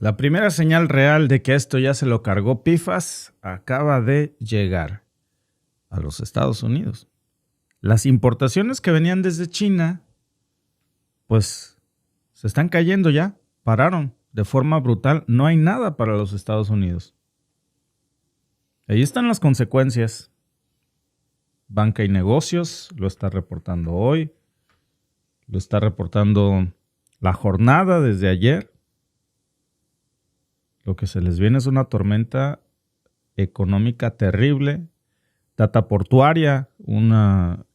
La primera señal real de que esto ya se lo cargó PFAS acaba de llegar a los Estados Unidos. Las importaciones que venían desde China, pues se están cayendo ya, pararon de forma brutal. No hay nada para los Estados Unidos. Ahí están las consecuencias. Banca y Negocios lo está reportando hoy, lo está reportando La Jornada desde ayer. Lo que se les viene es una tormenta económica terrible. Data Portuaria, un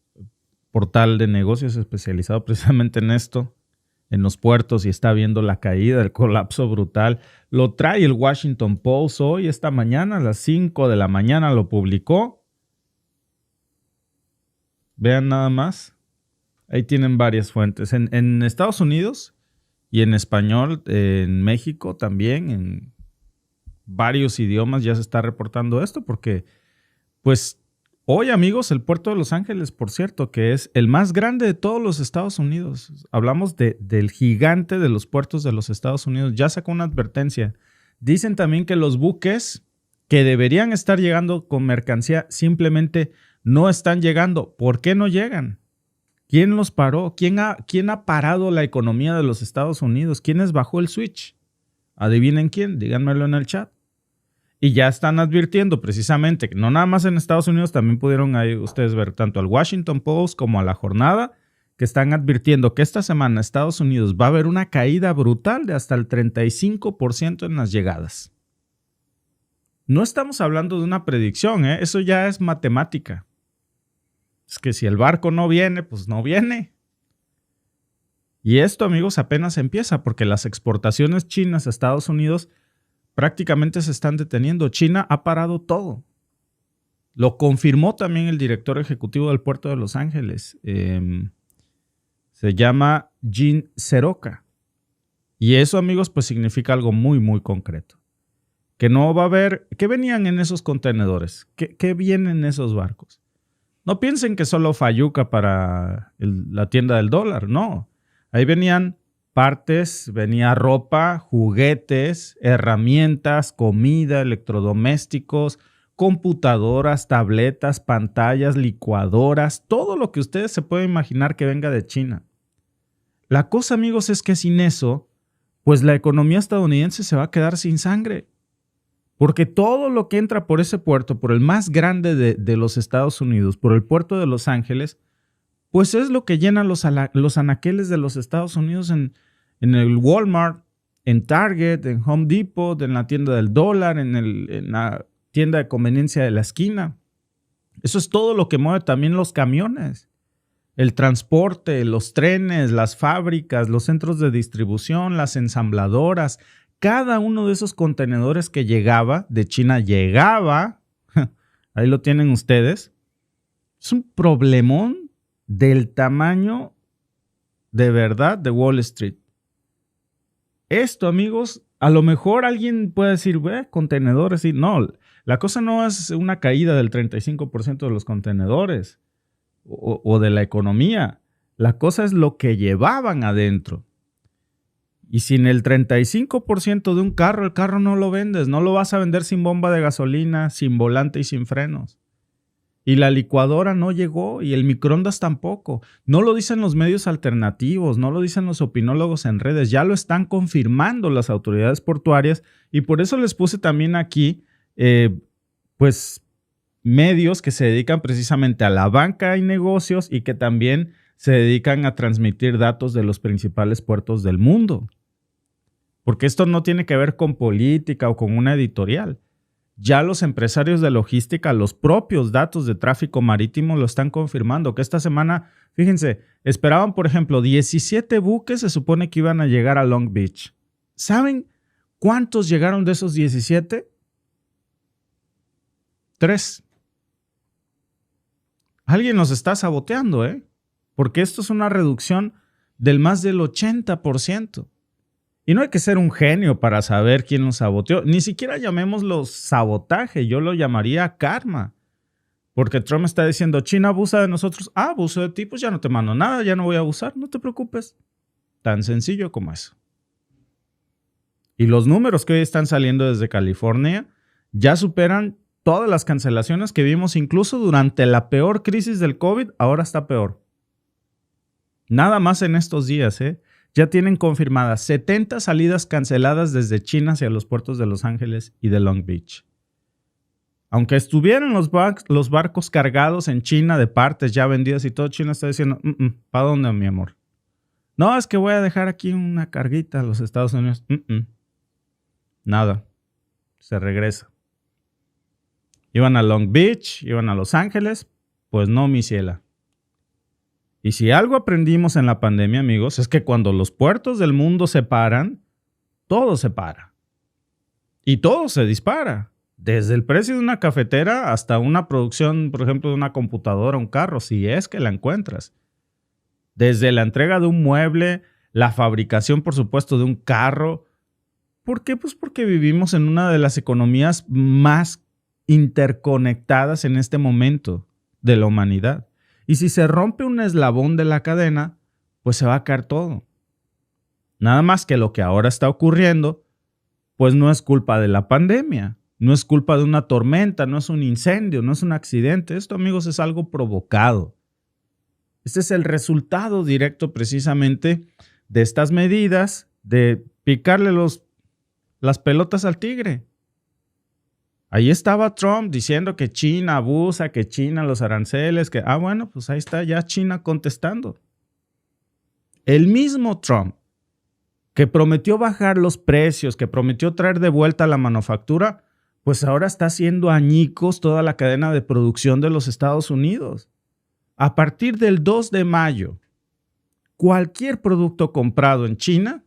portal de negocios especializado precisamente en esto, en los puertos, y está viendo la caída, el colapso brutal. Lo trae el Washington Post hoy, esta mañana, a las 5 de la mañana lo publicó. Vean nada más. Ahí tienen varias fuentes. En Estados Unidos y en español, en México también, en varios idiomas ya se está reportando esto porque, pues, hoy, amigos, el puerto de Los Ángeles, por cierto, que es el más grande de todos los Estados Unidos. Hablamos del gigante de los puertos de los Estados Unidos. Ya sacó una advertencia. Dicen también que los buques que deberían estar llegando con mercancía simplemente no están llegando. ¿Por qué no llegan? ¿Quién los paró? ¿Quién ha parado la economía de los Estados Unidos? ¿Quién les bajó el switch? Adivinen quién, díganmelo en el chat. Y ya están advirtiendo precisamente que no nada más en Estados Unidos, también pudieron ahí ustedes ver tanto al Washington Post como a La Jornada, que están advirtiendo que esta semana en Estados Unidos va a haber una caída brutal de hasta el 35% en las llegadas. No estamos hablando de una predicción, eso ya es matemática. Es que si el barco no viene, pues no viene. Y esto, amigos, apenas empieza porque las exportaciones chinas a Estados Unidos prácticamente se están deteniendo. China ha parado todo. Lo confirmó también el director ejecutivo del puerto de Los Ángeles. Se llama Jin Seroka. Y eso, amigos, pues significa algo muy, muy concreto. Que no va a haber... ¿Qué venían en esos contenedores? ¿Qué vienen en esos barcos? No piensen que solo fayuca para la tienda del dólar, no. Ahí venían partes, venía ropa, juguetes, herramientas, comida, electrodomésticos, computadoras, tabletas, pantallas, licuadoras, todo lo que ustedes se pueden imaginar que venga de China. La cosa, amigos, es que sin eso, pues la economía estadounidense se va a quedar sin sangre. Porque todo lo que entra por ese puerto, por el más grande de los Estados Unidos, por el puerto de Los Ángeles, pues es lo que llena los anaqueles de los Estados Unidos en el Walmart, en Target, en Home Depot, en la tienda del dólar, en la tienda de conveniencia de la esquina. Eso es todo lo que mueve también los camiones, el transporte, los trenes, las fábricas, los centros de distribución, las ensambladoras. Cada uno de esos contenedores que llegaba de China llegaba, ahí lo tienen ustedes, es un problemón del tamaño de verdad de Wall Street. Esto, amigos, a lo mejor alguien puede decir, contenedores, sí. No, la cosa no es una caída del 35% de los contenedores o de la economía. La cosa es lo que llevaban adentro. Y sin el 35% de un carro, el carro no lo vendes. No lo vas a vender sin bomba de gasolina, sin volante y sin frenos. Y la licuadora no llegó y el microondas tampoco. No lo dicen los medios alternativos, no lo dicen los opinólogos en redes. Ya lo están confirmando las autoridades portuarias y por eso les puse también aquí, pues, medios que se dedican precisamente a la banca y negocios y que también se dedican a transmitir datos de los principales puertos del mundo. Porque esto no tiene que ver con política o con una editorial. Ya los empresarios de logística, los propios datos de tráfico marítimo lo están confirmando, que esta semana, fíjense, esperaban, por ejemplo, 17 buques se supone que iban a llegar a Long Beach. ¿Saben cuántos llegaron de esos 17? 3. Alguien nos está saboteando, porque esto es una reducción del más del 80%. Y no hay que ser un genio para saber quién nos saboteó. Ni siquiera llamémoslo sabotaje, yo lo llamaría karma. Porque Trump está diciendo, China abusa de nosotros. Abuso de ti, pues ya no te mando nada, ya no voy a abusar, no te preocupes. Tan sencillo como eso. Y los números que hoy están saliendo desde California ya superan todas las cancelaciones que vimos incluso durante la peor crisis del COVID. Ahora está peor. Nada más en estos días, ya tienen confirmadas 70 salidas canceladas desde China hacia los puertos de Los Ángeles y de Long Beach. Aunque estuvieran los barcos cargados en China de partes ya vendidas y todo, China está diciendo, ¿para dónde, mi amor? No, es que voy a dejar aquí una carguita a los Estados Unidos. Nada. Se regresa. Iban a Long Beach, iban a Los Ángeles, pues no, mi ciela. Y si algo aprendimos en la pandemia, amigos, es que cuando los puertos del mundo se paran, todo se para. Y todo se dispara. Desde el precio de una cafetera hasta una producción, por ejemplo, de una computadora, un carro, si es que la encuentras. Desde la entrega de un mueble, la fabricación, por supuesto, de un carro. ¿Por qué? Pues porque vivimos en una de las economías más interconectadas en este momento de la humanidad. Y si se rompe un eslabón de la cadena, pues se va a caer todo. Nada más que lo que ahora está ocurriendo, pues no es culpa de la pandemia, no es culpa de una tormenta, no es un incendio, no es un accidente. Esto, amigos, es algo provocado. Este es el resultado directo precisamente de estas medidas de picarle las pelotas al tigre. Ahí estaba Trump diciendo que China abusa, que China los aranceles, que... bueno, pues ahí está ya China contestando. El mismo Trump que prometió bajar los precios, que prometió traer de vuelta la manufactura, pues ahora está haciendo añicos toda la cadena de producción de los Estados Unidos. A partir del 2 de mayo, cualquier producto comprado en China,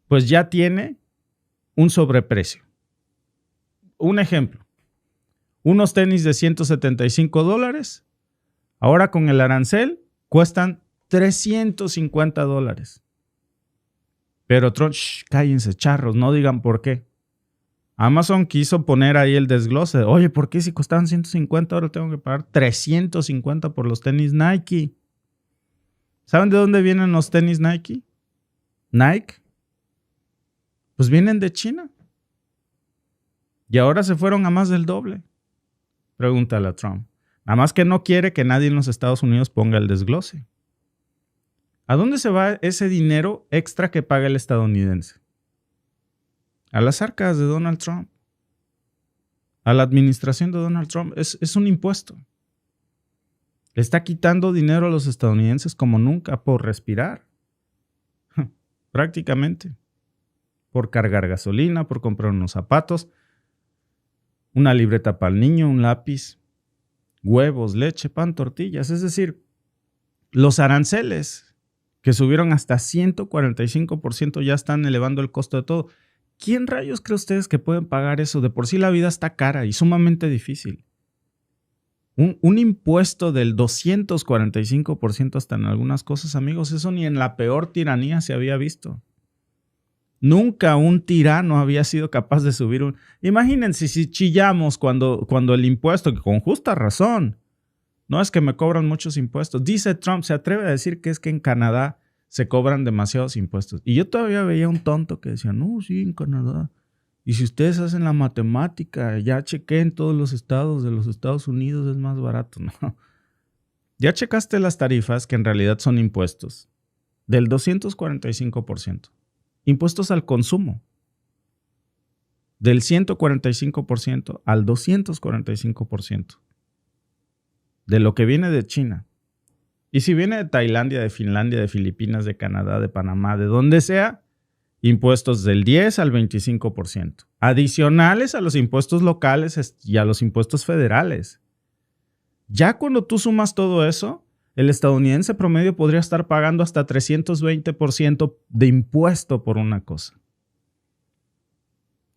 pues ya tiene un sobreprecio. Un ejemplo, unos tenis de $175, ahora con el arancel cuestan $350. Pero Trump, cállense charros, no digan por qué. Amazon quiso poner ahí el desglose. Oye, ¿por qué si costaban 150 ahora tengo que pagar 350 por los tenis Nike? ¿Saben de dónde vienen los tenis Nike? Nike. Pues vienen de China. Y ahora se fueron a más del doble. Pregúntale a Trump. Nada más que no quiere que nadie en los Estados Unidos ponga el desglose. ¿A dónde se va ese dinero extra que paga el estadounidense? A las arcas de Donald Trump. A la administración de Donald Trump. Es un impuesto. Le está quitando dinero a los estadounidenses como nunca por respirar. Prácticamente. Por cargar gasolina, por comprar unos zapatos, una libreta para el niño, un lápiz, huevos, leche, pan, tortillas. Es decir, los aranceles que subieron hasta 145% ya están elevando el costo de todo. ¿Quién rayos cree ustedes que pueden pagar eso? De por sí la vida está cara y sumamente difícil. Un impuesto del 245% hasta en algunas cosas, amigos, eso ni en la peor tiranía se había visto. Nunca un tirano había sido capaz de subir un... Imagínense si chillamos cuando el impuesto, que con justa razón, no es que me cobran muchos impuestos. Dice Trump, se atreve a decir que es que en Canadá se cobran demasiados impuestos. Y yo todavía veía un tonto que decía, no, sí, en Canadá. Y si ustedes hacen la matemática, ya chequé en todos los estados de los Estados Unidos, es más barato. No. Ya checaste las tarifas, que en realidad son impuestos, del 245%. Impuestos al consumo, del 145% al 245%. De lo que viene de China. Y si viene de Tailandia, de Finlandia, de Filipinas, de Canadá, de Panamá, de donde sea, impuestos del 10 al 25%. Adicionales a los impuestos locales y a los impuestos federales. Ya cuando tú sumas todo eso, el estadounidense promedio podría estar pagando hasta 320% de impuesto por una cosa.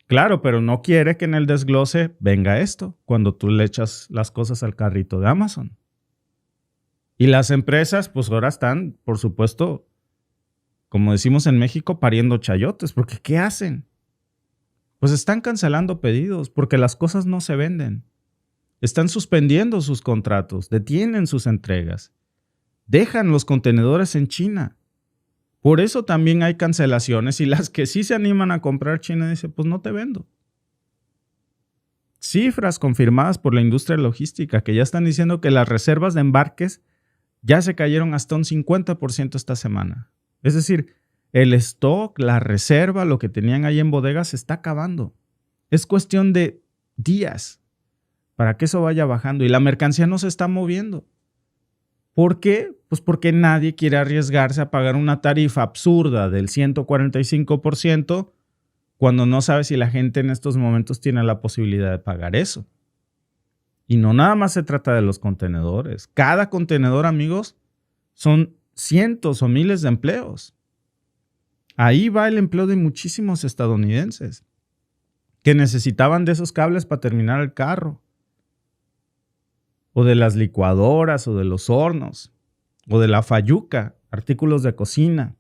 Claro, pero no quiere que en el desglose venga esto, cuando tú le echas las cosas al carrito de Amazon. Y las empresas, pues ahora están, por supuesto, como decimos en México, pariendo chayotes, porque ¿qué hacen? Pues están cancelando pedidos, porque las cosas no se venden. Están suspendiendo sus contratos, detienen sus entregas. Dejan los contenedores en China. Por eso también hay cancelaciones y las que sí se animan a comprar China dicen, pues no te vendo. Cifras confirmadas por la industria logística que ya están diciendo que las reservas de embarques ya se cayeron hasta un 50% esta semana. Es decir, el stock, la reserva, lo que tenían ahí en bodegas se está acabando. Es cuestión de días para que eso vaya bajando y la mercancía no se está moviendo. ¿Por qué? Pues porque nadie quiere arriesgarse a pagar una tarifa absurda del 145% cuando no sabe si la gente en estos momentos tiene la posibilidad de pagar eso. Y no nada más se trata de los contenedores. Cada contenedor, amigos, son cientos o miles de empleos. Ahí va el empleo de muchísimos estadounidenses que necesitaban de esos cables para terminar el carro, o de las licuadoras, o de los hornos, o de la fayuca, artículos de cocina.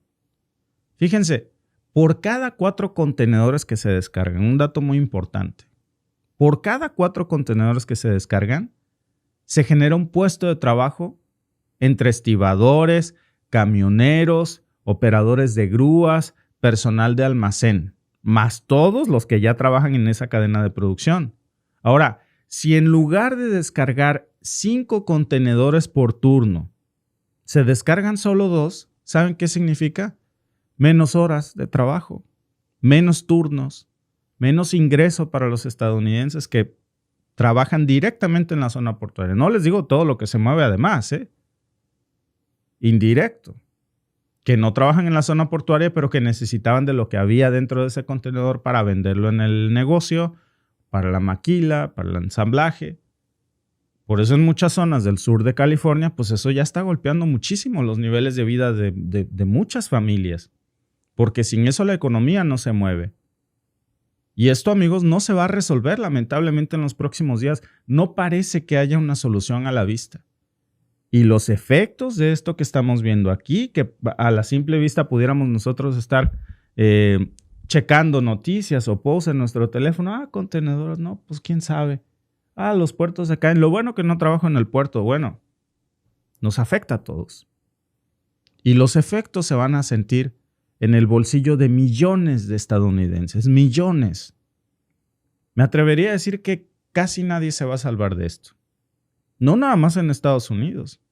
Fíjense, por cada 4 contenedores que se descargan, un dato muy importante, por cada 4 contenedores que se descargan, se genera un puesto de trabajo entre estibadores, camioneros, operadores de grúas, personal de almacén, más todos los que ya trabajan en esa cadena de producción. Ahora, si en lugar de descargar 5 contenedores por turno, se descargan solo 2, ¿saben qué significa? Menos horas de trabajo, menos turnos, menos ingreso para los estadounidenses que trabajan directamente en la zona portuaria. No les digo todo lo que se mueve además, indirecto, que no trabajan en la zona portuaria, pero que necesitaban de lo que había dentro de ese contenedor para venderlo en el negocio, para la maquila, para el ensamblaje. Por eso en muchas zonas del sur de California, pues eso ya está golpeando muchísimo los niveles de vida de muchas familias, porque sin eso la economía no se mueve. Y esto, amigos, no se va a resolver lamentablemente en los próximos días. No parece que haya una solución a la vista. Y los efectos de esto que estamos viendo aquí, que a la simple vista pudiéramos nosotros estar checando noticias o posts en nuestro teléfono. Contenedores, no, pues quién sabe. Los puertos se caen. Lo bueno que no trabajo en el puerto, bueno, nos afecta a todos. Y los efectos se van a sentir en el bolsillo de millones de estadounidenses, millones. Me atrevería a decir que casi nadie se va a salvar de esto. No nada más en Estados Unidos.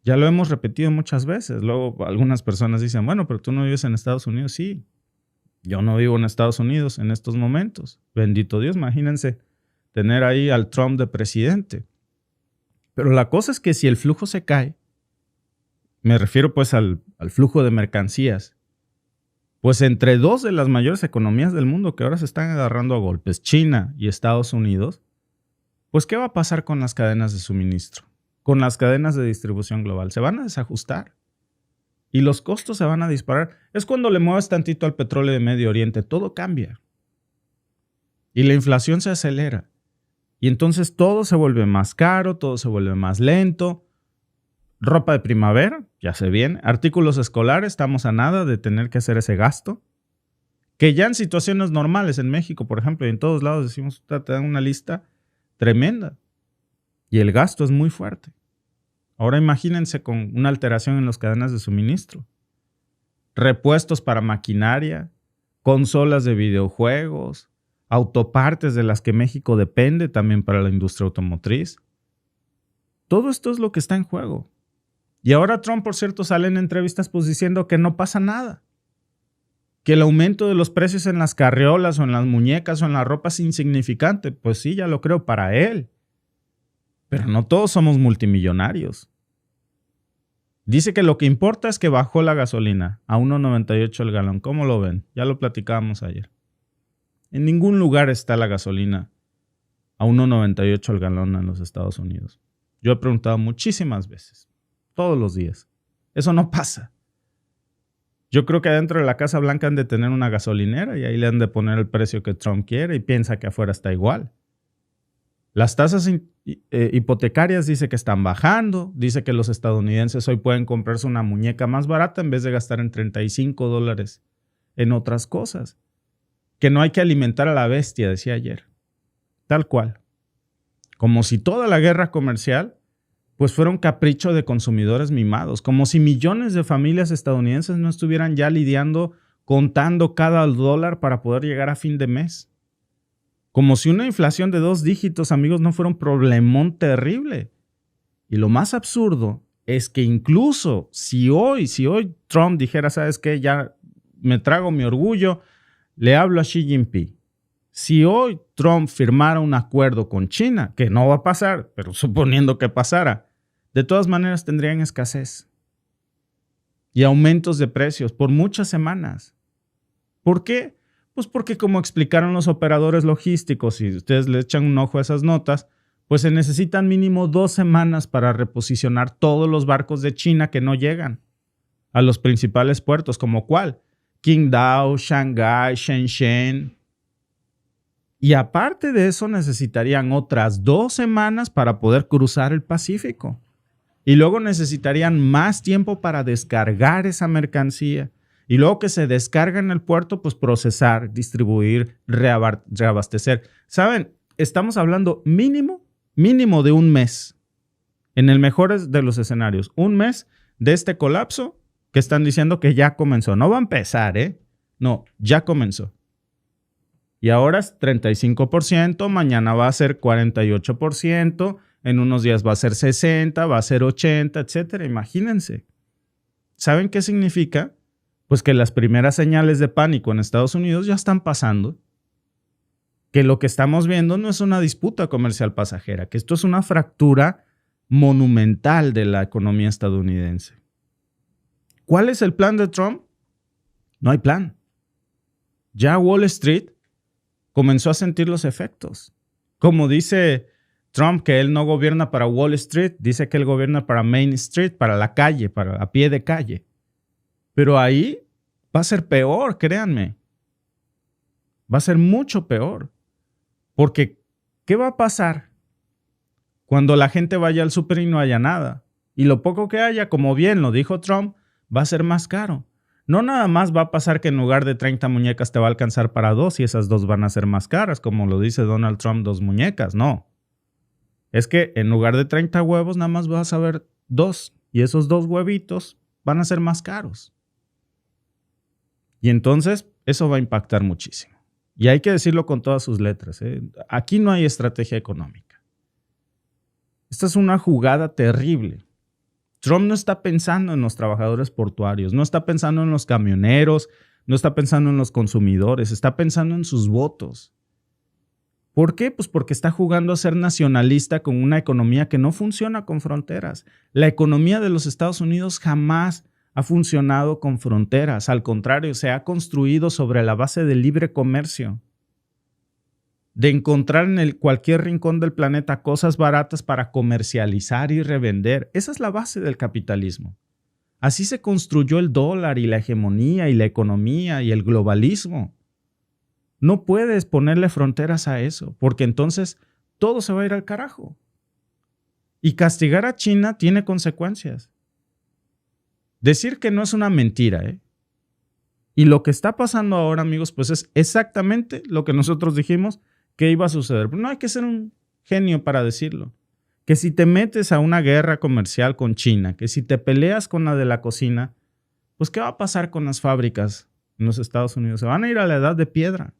Ya lo hemos repetido muchas veces. Luego algunas personas dicen, bueno, pero tú no vives en Estados Unidos. Sí, yo no vivo en Estados Unidos en estos momentos. Bendito Dios, imagínense tener ahí al Trump de presidente. Pero la cosa es que si el flujo se cae, me refiero pues al flujo de mercancías, pues entre 2 de las mayores economías del mundo que ahora se están agarrando a golpes, China y Estados Unidos, pues ¿qué va a pasar con las cadenas de suministro? Con las cadenas de distribución global. Se van a desajustar y los costos se van a disparar. Es cuando le mueves tantito al petróleo de Medio Oriente, todo cambia. Y la inflación se acelera. Y entonces todo se vuelve más caro, todo se vuelve más lento. Ropa de primavera, ya se viene. Artículos escolares, estamos a nada de tener que hacer ese gasto. Que ya en situaciones normales en México, por ejemplo, y en todos lados decimos, te dan una lista tremenda. Y el gasto es muy fuerte. Ahora imagínense con una alteración en las cadenas de suministro. Repuestos para maquinaria, consolas de videojuegos, autopartes de las que México depende también para la industria automotriz. Todo esto es lo que está en juego. Y ahora Trump, por cierto, sale en entrevistas pues diciendo que no pasa nada. Que el aumento de los precios en las carriolas o en las muñecas o en la ropa es insignificante. Pues sí, ya lo creo para él. Pero no todos somos multimillonarios. Dice que lo que importa es que bajó la gasolina a 1.98 el galón. ¿Cómo lo ven? Ya lo platicábamos ayer. En ningún lugar está la gasolina a 1.98 el galón en los Estados Unidos. Yo he preguntado muchísimas veces, todos los días. Eso no pasa. Yo creo que adentro de la Casa Blanca han de tener una gasolinera y ahí le han de poner el precio que Trump quiere y piensa que afuera está igual. Las tasas hipotecarias dice que están bajando, dice que los estadounidenses hoy pueden comprarse una muñeca más barata en vez de gastar en $35 en otras cosas. Que no hay que alimentar a la bestia, decía ayer. Tal cual. Como si toda la guerra comercial pues fueron capricho de consumidores mimados, como si millones de familias estadounidenses no estuvieran ya lidiando, contando cada dólar para poder llegar a fin de mes. Como si una inflación de 2 dígitos, amigos, no fuera un problemón terrible. Y lo más absurdo es que incluso si hoy Trump dijera, ¿sabes qué? Ya me trago mi orgullo, le hablo a Xi Jinping. Si hoy Trump firmara un acuerdo con China, que no va a pasar, pero suponiendo que pasara, de todas maneras tendrían escasez y aumentos de precios por muchas semanas. ¿Por qué? Pues porque, como explicaron los operadores logísticos, si ustedes le echan un ojo a esas notas, pues se necesitan mínimo 2 semanas para reposicionar todos los barcos de China que no llegan a los principales puertos, como ¿cuál? Qingdao, Shanghái, Shenzhen. Y aparte de eso, necesitarían otras 2 semanas para poder cruzar el Pacífico. Y luego necesitarían más tiempo para descargar esa mercancía. Y luego que se descarga en el puerto, pues procesar, distribuir, reabastecer. ¿Saben? Estamos hablando mínimo de un mes. En el mejor de los escenarios. Un mes de este colapso que están diciendo que ya comenzó. No va a empezar, ¿eh? No, ya comenzó. Y ahora es 35%, mañana va a ser 48%, en unos días va a ser 60%, va a ser 80%, etcétera. Imagínense. ¿Saben qué significa? Pues que las primeras señales de pánico en Estados Unidos ya están pasando. Que lo que estamos viendo no es una disputa comercial pasajera, que esto es una fractura monumental de la economía estadounidense. ¿Cuál es el plan de Trump? No hay plan. Ya Wall Street comenzó a sentir los efectos. Como dice Trump que él no gobierna para Wall Street, dice que él gobierna para Main Street, para la calle, para a pie de calle. Pero ahí va a ser peor, créanme. Va a ser mucho peor. Porque, ¿qué va a pasar cuando la gente vaya al súper y no haya nada? Y lo poco que haya, como bien lo dijo Trump, va a ser más caro. No nada más va a pasar que en lugar de 30 muñecas te va a alcanzar para 2 y esas 2 van a ser más caras, como lo dice Donald Trump, 2 muñecas. No. Es que en lugar de 30 huevos, nada más vas a ver 2 y esos 2 huevitos van a ser más caros. Y entonces eso va a impactar muchísimo. Y hay que decirlo con todas sus letras, ¿eh? Aquí no hay estrategia económica. Esta es una jugada terrible. Trump no está pensando en los trabajadores portuarios, no está pensando en los camioneros, no está pensando en los consumidores, está pensando en sus votos. ¿Por qué? Pues porque está jugando a ser nacionalista con una economía que no funciona con fronteras. La economía de los Estados Unidos jamás ha funcionado con fronteras. Al contrario, se ha construido sobre la base del libre comercio, de encontrar en cualquier rincón del planeta cosas baratas para comercializar y revender. Esa es la base del capitalismo. Así se construyó el dólar y la hegemonía y la economía y el globalismo. No puedes ponerle fronteras a eso, porque entonces todo se va a ir al carajo. Y castigar a China tiene consecuencias. Decir que no es una mentira, ¿eh? Y lo que está pasando ahora, amigos, pues es exactamente lo que nosotros dijimos que iba a suceder. Pero no hay que ser un genio para decirlo. Que si te metes a una guerra comercial con China, que si te peleas con la de la cocina, pues ¿qué va a pasar con las fábricas en los Estados Unidos? Se van a ir a la edad de piedra.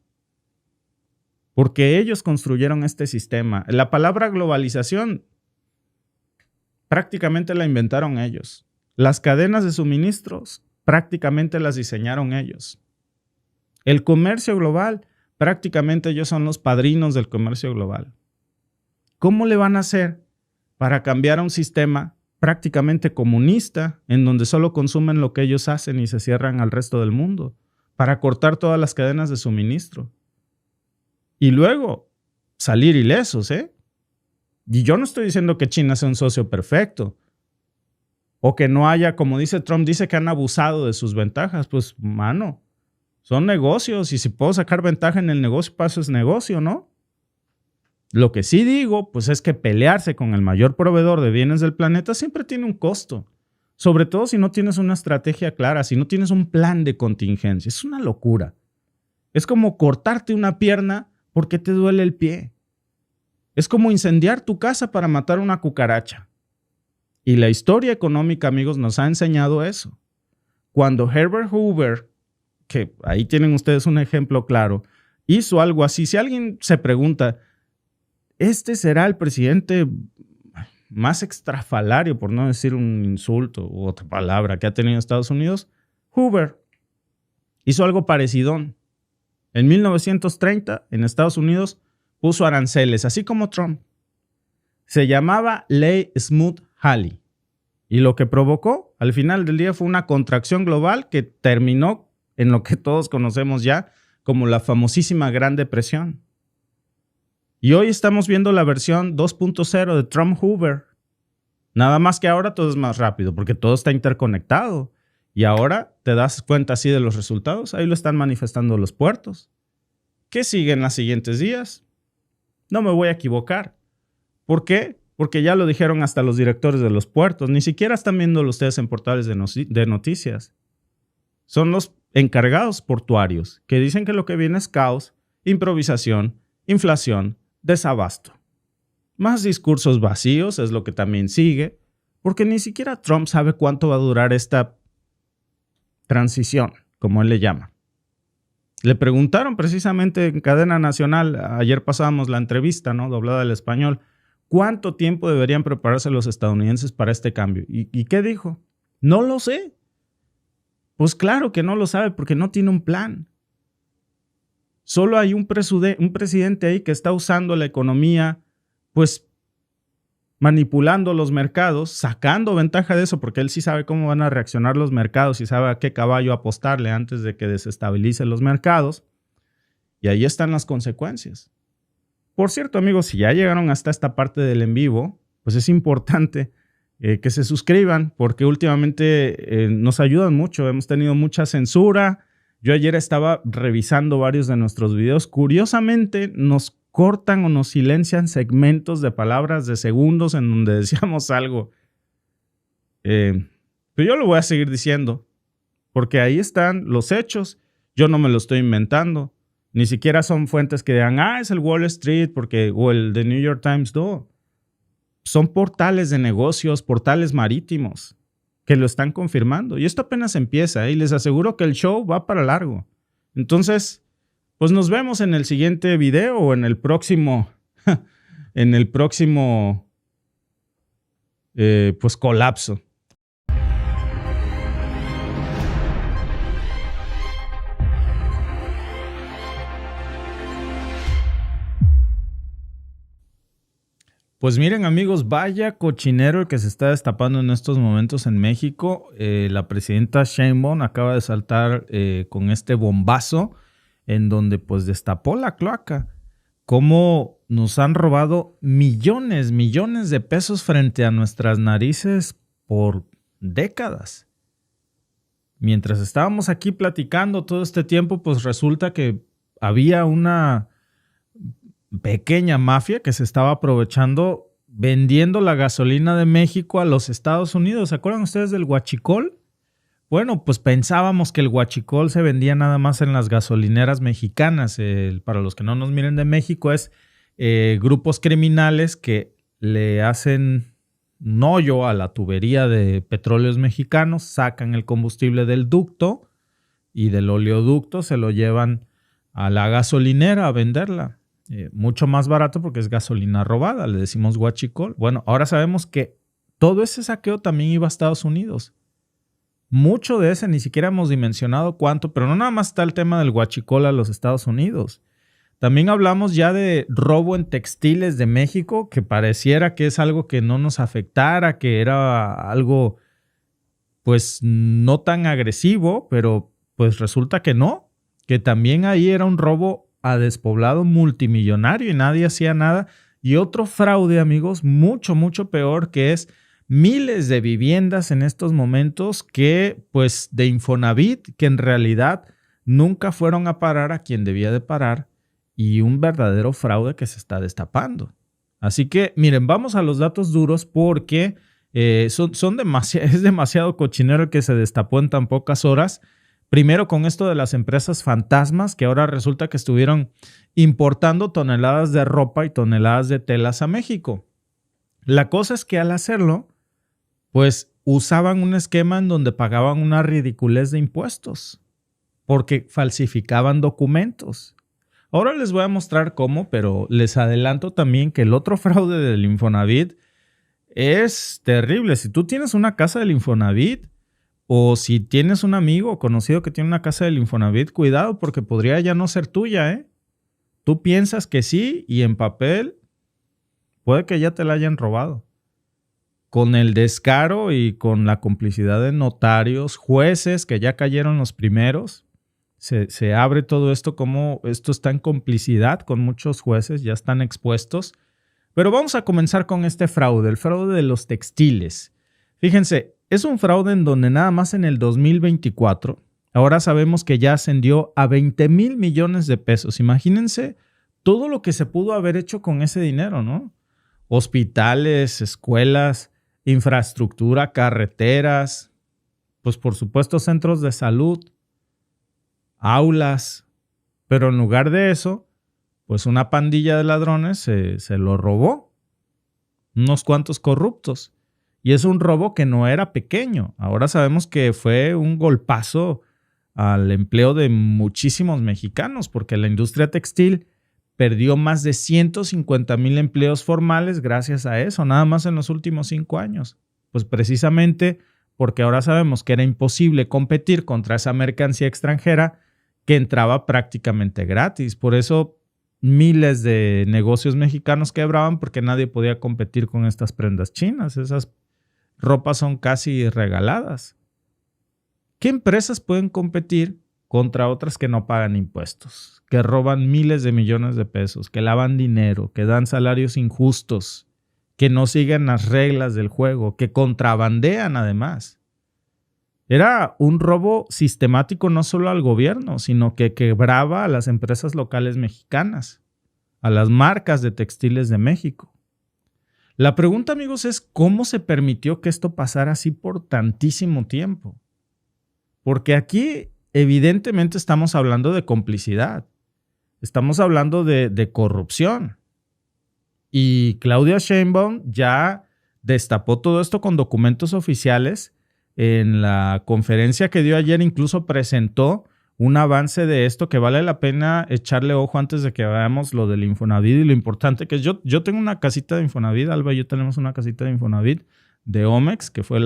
Porque ellos construyeron este sistema. La palabra globalización prácticamente la inventaron ellos. Las cadenas de suministros prácticamente las diseñaron ellos. El comercio global, prácticamente ellos son los padrinos del comercio global. ¿Cómo le van a hacer para cambiar a un sistema prácticamente comunista en donde solo consumen lo que ellos hacen y se cierran al resto del mundo? Para cortar todas las cadenas de suministro. Y luego salir ilesos, ¿eh? Y yo no estoy diciendo que China sea un socio perfecto. O que no haya, como dice Trump, dice que han abusado de sus ventajas. Pues, mano, son negocios y si puedo sacar ventaja en el negocio, pues eso es negocio, ¿no? Lo que sí digo, pues es que pelearse con el mayor proveedor de bienes del planeta siempre tiene un costo. Sobre todo si no tienes una estrategia clara, si no tienes un plan de contingencia. Es una locura. Es como cortarte una pierna porque te duele el pie. Es como incendiar tu casa para matar una cucaracha. Y la historia económica, amigos, nos ha enseñado eso. Cuando Herbert Hoover, que ahí tienen ustedes un ejemplo claro, hizo algo así, si alguien se pregunta, ¿este será el presidente más extrafalario, por no decir un insulto u otra palabra, que ha tenido Estados Unidos? Hoover hizo algo parecido. En 1930, en Estados Unidos, puso aranceles, así como Trump. Se llamaba Ley Smoot-Hawley. Y lo que provocó, al final del día, fue una contracción global que terminó en lo que todos conocemos ya como la famosísima Gran Depresión. Y hoy estamos viendo la versión 2.0 de Trump-Hoover. Nada más que ahora todo es más rápido, porque todo está interconectado. Y ahora te das cuenta así de los resultados. Ahí lo están manifestando los puertos. ¿Qué sigue en los siguientes días? No me voy a equivocar. ¿Por qué? Porque ya lo dijeron hasta los directores de los puertos. Ni siquiera están viéndolo ustedes en portales de noticias. Son los encargados portuarios que dicen que lo que viene es caos, improvisación, inflación, desabasto. Más discursos vacíos es lo que también sigue, porque ni siquiera Trump sabe cuánto va a durar esta transición, como él le llama. Le preguntaron precisamente en cadena nacional, ayer pasábamos la entrevista, ¿no?, doblada al español, ¿cuánto tiempo deberían prepararse los estadounidenses para este cambio? ¿Y qué dijo? No lo sé. Pues claro que no lo sabe porque no tiene un plan. Solo hay un presidente ahí que está usando la economía, pues manipulando los mercados, sacando ventaja de eso, porque él sí sabe cómo van a reaccionar los mercados y sabe a qué caballo apostarle antes de que desestabilice los mercados. Y ahí están las consecuencias. Por cierto, amigos, si ya llegaron hasta esta parte del en vivo, pues es importante que se suscriban, porque últimamente nos ayudan mucho. Hemos tenido mucha censura. Yo ayer estaba revisando varios de nuestros videos. Curiosamente, nos cortan o nos silencian segmentos de palabras de segundos en donde decíamos algo. Pero yo lo voy a seguir diciendo, porque ahí están los hechos. Yo no me lo estoy inventando. Ni siquiera son fuentes que digan, es el Wall Street o el The New York Times. No. Son portales de negocios, portales marítimos que lo están confirmando. Y esto apenas empieza y les aseguro que el show va para largo. Entonces, pues nos vemos en el siguiente video o en el próximo, pues colapso. Pues miren, amigos, vaya cochinero el que se está destapando en estos momentos en México. La presidenta Sheinbaum acaba de saltar con este bombazo en donde pues destapó la cloaca. Cómo nos han robado millones de pesos frente a nuestras narices por décadas. Mientras estábamos aquí platicando todo este tiempo, pues resulta que había una pequeña mafia que se estaba aprovechando vendiendo la gasolina de México a los Estados Unidos. ¿Se acuerdan ustedes del huachicol? Bueno, pues pensábamos que el huachicol se vendía nada más en las gasolineras mexicanas. Para los que no nos miren de México, es grupos criminales que le hacen un hoyo a la tubería de petróleos mexicanos, sacan el combustible del ducto y del oleoducto se lo llevan a la gasolinera a venderla. Mucho más barato porque es gasolina robada, le decimos huachicol. Bueno, ahora sabemos que todo ese saqueo también iba a Estados Unidos. Mucho de ese ni siquiera hemos dimensionado cuánto, pero no nada más está el tema del huachicol a los Estados Unidos. También hablamos ya de robo en textiles de México, que pareciera que es algo que no nos afectara, que era algo pues no tan agresivo, pero pues resulta que no, que también ahí era un robo a despoblado multimillonario y nadie hacía nada. Y otro fraude, amigos, mucho peor, que es miles de viviendas en estos momentos que, pues, de Infonavit, que en realidad nunca fueron a parar a quien debía de parar, y un verdadero fraude que se está destapando. Así que, miren, vamos a los datos duros porque es demasiado cochinero el que se destapó en tan pocas horas. Primero con esto de las empresas fantasmas, que ahora resulta que estuvieron importando toneladas de ropa y toneladas de telas a México. La cosa es que al hacerlo, pues usaban un esquema en donde pagaban una ridiculez de impuestos porque falsificaban documentos. Ahora les voy a mostrar cómo, pero les adelanto también que el otro fraude del Infonavit es terrible. Si tú tienes una casa del Infonavit o si tienes un amigo o conocido que tiene una casa del Infonavit, cuidado porque podría ya no ser tuya, ¿eh? Tú piensas que sí y en papel puede que ya te la hayan robado. Con el descaro y con la complicidad de notarios, jueces que ya cayeron los primeros, se abre todo esto como esto está en complicidad con muchos jueces, ya están expuestos. Pero vamos a comenzar con este fraude, el fraude de los textiles. Fíjense, es un fraude en donde nada más en el 2024, ahora sabemos que ya ascendió a 20,000 millones de pesos. Imagínense todo lo que se pudo haber hecho con ese dinero, ¿no? Hospitales, escuelas, infraestructura, carreteras, pues por supuesto centros de salud, aulas. Pero en lugar de eso, pues una pandilla de ladrones se lo robó. Unos cuantos corruptos. Y es un robo que no era pequeño. Ahora sabemos que fue un golpazo al empleo de muchísimos mexicanos, porque la industria textil perdió más de 150,000 empleos formales gracias a eso, nada más en los últimos 5 años. Pues precisamente porque ahora sabemos que era imposible competir contra esa mercancía extranjera que entraba prácticamente gratis. Por eso miles de negocios mexicanos quebraban porque nadie podía competir con estas prendas chinas. Esas ropas son casi regaladas. ¿Qué empresas pueden competir contra otras que no pagan impuestos, que roban miles de millones de pesos, que lavan dinero, que dan salarios injustos, que no siguen las reglas del juego, que contrabandean además? Era un robo sistemático no solo al gobierno, sino que quebraba a las empresas locales mexicanas, a las marcas de textiles de México. La pregunta, amigos, es ¿cómo se permitió que esto pasara así por tantísimo tiempo? Porque aquí evidentemente estamos hablando de complicidad, estamos hablando de corrupción. Y Claudia Sheinbaum ya destapó todo esto con documentos oficiales. En la conferencia que dio ayer incluso presentó un avance de esto que vale la pena echarle ojo antes de que veamos lo del Infonavit y lo importante que es. Yo tengo una casita de Infonavit, Alba y yo tenemos una casita de Infonavit de Omex, que fue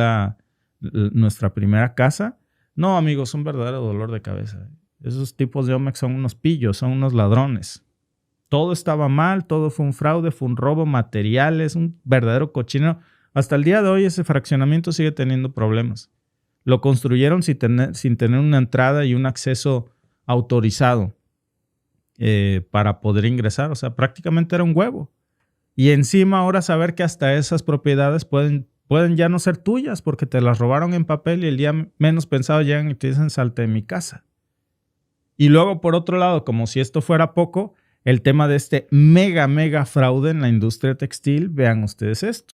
nuestra primera casa. No, amigos, un verdadero dolor de cabeza. Esos tipos de Omex son unos pillos, son unos ladrones. Todo estaba mal, todo fue un fraude, fue un robo, materiales, un verdadero cochinero. Hasta el día de hoy ese fraccionamiento sigue teniendo problemas. Lo construyeron sin tener una entrada y un acceso autorizado para poder ingresar. O sea, prácticamente era un huevo. Y encima ahora saber que hasta esas propiedades pueden ya no ser tuyas porque te las robaron en papel y el día menos pensado llegan y te dicen salte de mi casa. Y luego, por otro lado, como si esto fuera poco, el tema de este mega fraude en la industria textil. Vean ustedes esto.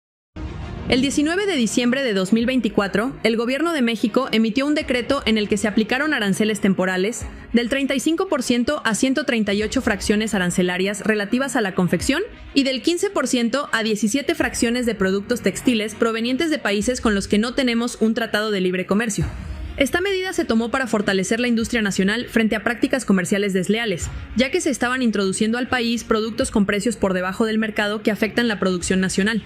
El 19 de diciembre de 2024, el Gobierno de México emitió un decreto en el que se aplicaron aranceles temporales del 35% a 138 fracciones arancelarias relativas a la confección y del 15% a 17 fracciones de productos textiles provenientes de países con los que no tenemos un tratado de libre comercio. Esta medida se tomó para fortalecer la industria nacional frente a prácticas comerciales desleales, ya que se estaban introduciendo al país productos con precios por debajo del mercado que afectan la producción nacional.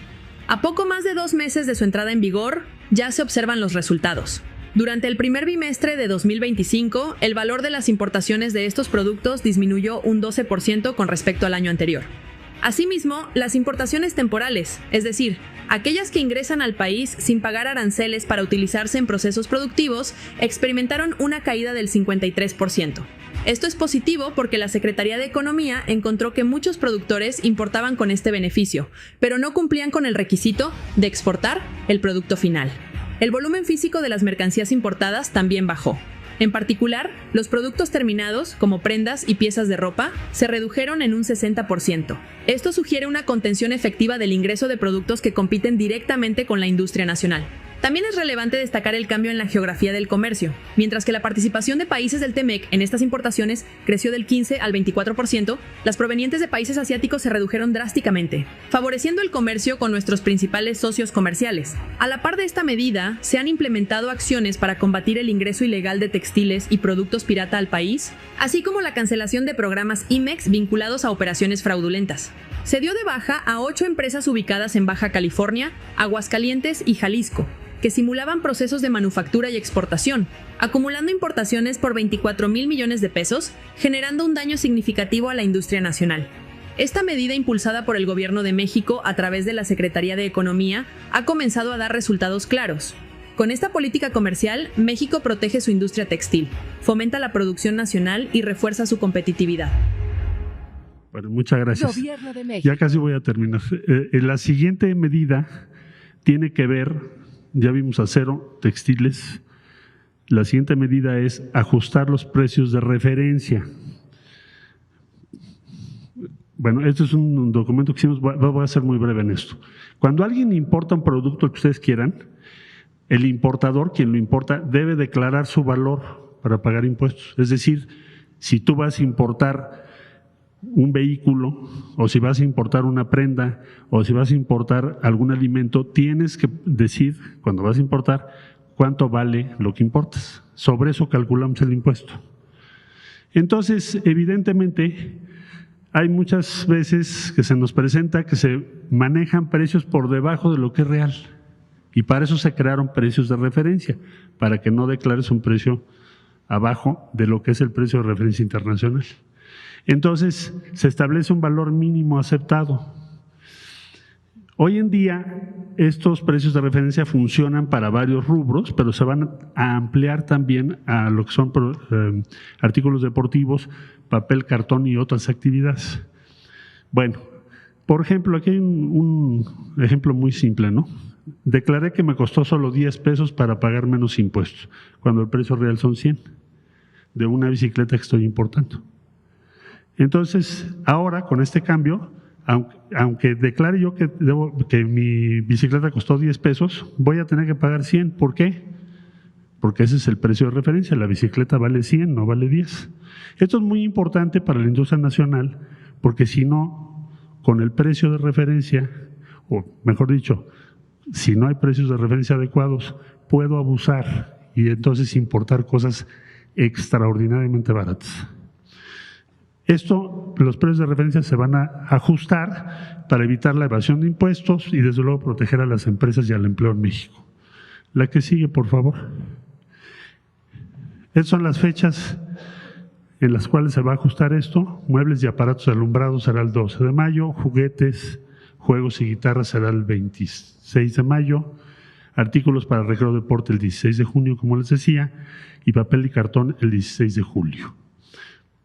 A poco más de 2 meses de su entrada en vigor, ya se observan los resultados. Durante el primer bimestre de 2025, el valor de las importaciones de estos productos disminuyó un 12% con respecto al año anterior. Asimismo, las importaciones temporales, es decir, aquellas que ingresan al país sin pagar aranceles para utilizarse en procesos productivos, experimentaron una caída del 53%. Esto es positivo porque la Secretaría de Economía encontró que muchos productores importaban con este beneficio, pero no cumplían con el requisito de exportar el producto final. El volumen físico de las mercancías importadas también bajó. En particular, los productos terminados, como prendas y piezas de ropa, se redujeron en un 60%. Esto sugiere una contención efectiva del ingreso de productos que compiten directamente con la industria nacional. También es relevante destacar el cambio en la geografía del comercio. Mientras que la participación de países del TEMEC en estas importaciones creció del 15 al 24%, las provenientes de países asiáticos se redujeron drásticamente, favoreciendo el comercio con nuestros principales socios comerciales. A la par de esta medida, se han implementado acciones para combatir el ingreso ilegal de textiles y productos pirata al país, así como la cancelación de programas IMEX vinculados a operaciones fraudulentas. Se dio de baja a 8 empresas ubicadas en Baja California, Aguascalientes y Jalisco, que simulaban procesos de manufactura y exportación, acumulando importaciones por 24,000 millones de pesos, generando un daño significativo a la industria nacional. Esta medida, impulsada por el Gobierno de México a través de la Secretaría de Economía, ha comenzado a dar resultados claros. Con esta política comercial, México protege su industria textil, fomenta la producción nacional y refuerza su competitividad. Bueno, muchas gracias. Gobierno de México. Ya casi voy a terminar. La siguiente medida tiene que ver, ya vimos acero, textiles. La siguiente medida es ajustar los precios de referencia. Bueno, este es un documento que hicimos, voy a ser muy breve en esto. Cuando alguien importa un producto que ustedes quieran, el importador, quien lo importa, debe declarar su valor para pagar impuestos. Es decir, si tú vas a importar un vehículo, o si vas a importar una prenda, o si vas a importar algún alimento, tienes que decir, cuando vas a importar, cuánto vale lo que importas. Sobre eso calculamos el impuesto. Entonces, evidentemente, hay muchas veces que se nos presenta que se manejan precios por debajo de lo que es real. Y para eso se crearon precios de referencia, para que no declares un precio abajo de lo que es el precio de referencia internacional. Entonces, se establece un valor mínimo aceptado. Hoy en día, estos precios de referencia funcionan para varios rubros, pero se van a ampliar también a lo que son artículos deportivos, papel, cartón y otras actividades. Bueno, por ejemplo, aquí hay un ejemplo muy simple, ¿no? Declaré que me costó solo 10 pesos para pagar menos impuestos, cuando el precio real son 100, de una bicicleta que estoy importando. Entonces, ahora con este cambio, aunque declare yo que mi bicicleta costó 10 pesos, voy a tener que pagar 100. ¿Por qué? Porque ese es el precio de referencia. La bicicleta vale 100, no vale 10. Esto es muy importante para la industria nacional, porque si no, con el precio de referencia, o mejor dicho, si no hay precios de referencia adecuados, puedo abusar y entonces importar cosas extraordinariamente baratas. Los precios de referencia se van a ajustar para evitar la evasión de impuestos y desde luego proteger a las empresas y al empleo en México. La que sigue, por favor. Estas son las fechas en las cuales se va a ajustar esto. Muebles y aparatos de alumbrado será el 12 de mayo, juguetes, juegos y guitarras será el 26 de mayo, artículos para recreo deporte el 16 de junio, como les decía, y papel y cartón el 16 de julio.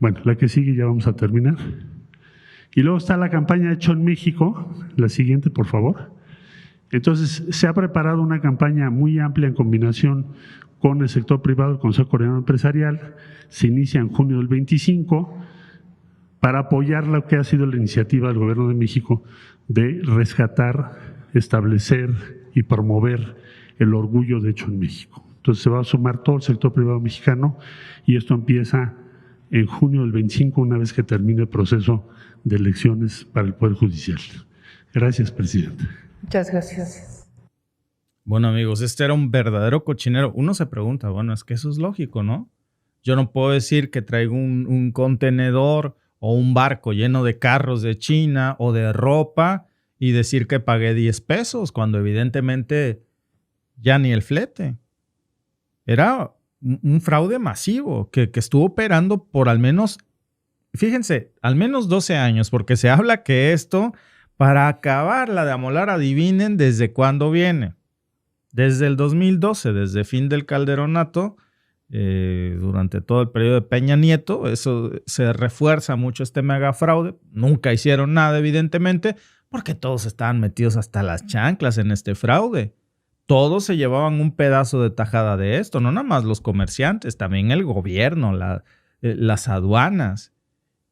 Bueno, la que sigue ya vamos a terminar. Y luego está la campaña Hecho en México, la siguiente, por favor. Entonces, se ha preparado una campaña muy amplia en combinación con el sector privado, el Consejo Coordinador Empresarial. Se inicia en junio del 25 para apoyar lo que ha sido la iniciativa del Gobierno de México de rescatar, establecer y promover el orgullo de Hecho en México. Entonces, se va a sumar todo el sector privado mexicano y esto empieza en junio del 25, una vez que termine el proceso de elecciones para el Poder Judicial. Gracias, presidente. Muchas gracias. Bueno, amigos, este era un verdadero cochinero. Uno se pregunta, bueno, es que eso es lógico, ¿no? Yo no puedo decir que traigo un contenedor o un barco lleno de carros de China o de ropa y decir que pagué 10 pesos, cuando evidentemente ya ni el flete. Era un fraude masivo que estuvo operando por al menos, fíjense, al menos 12 años, porque se habla que esto, para acabarla de amolar, adivinen desde cuándo viene. Desde el 2012, desde fin del calderonato, durante todo el periodo de Peña Nieto, eso se refuerza mucho este mega fraude. Nunca hicieron nada, evidentemente, porque todos estaban metidos hasta las chanclas en este fraude. Todos se llevaban un pedazo de tajada de esto, no nada más los comerciantes, también el gobierno, las aduanas.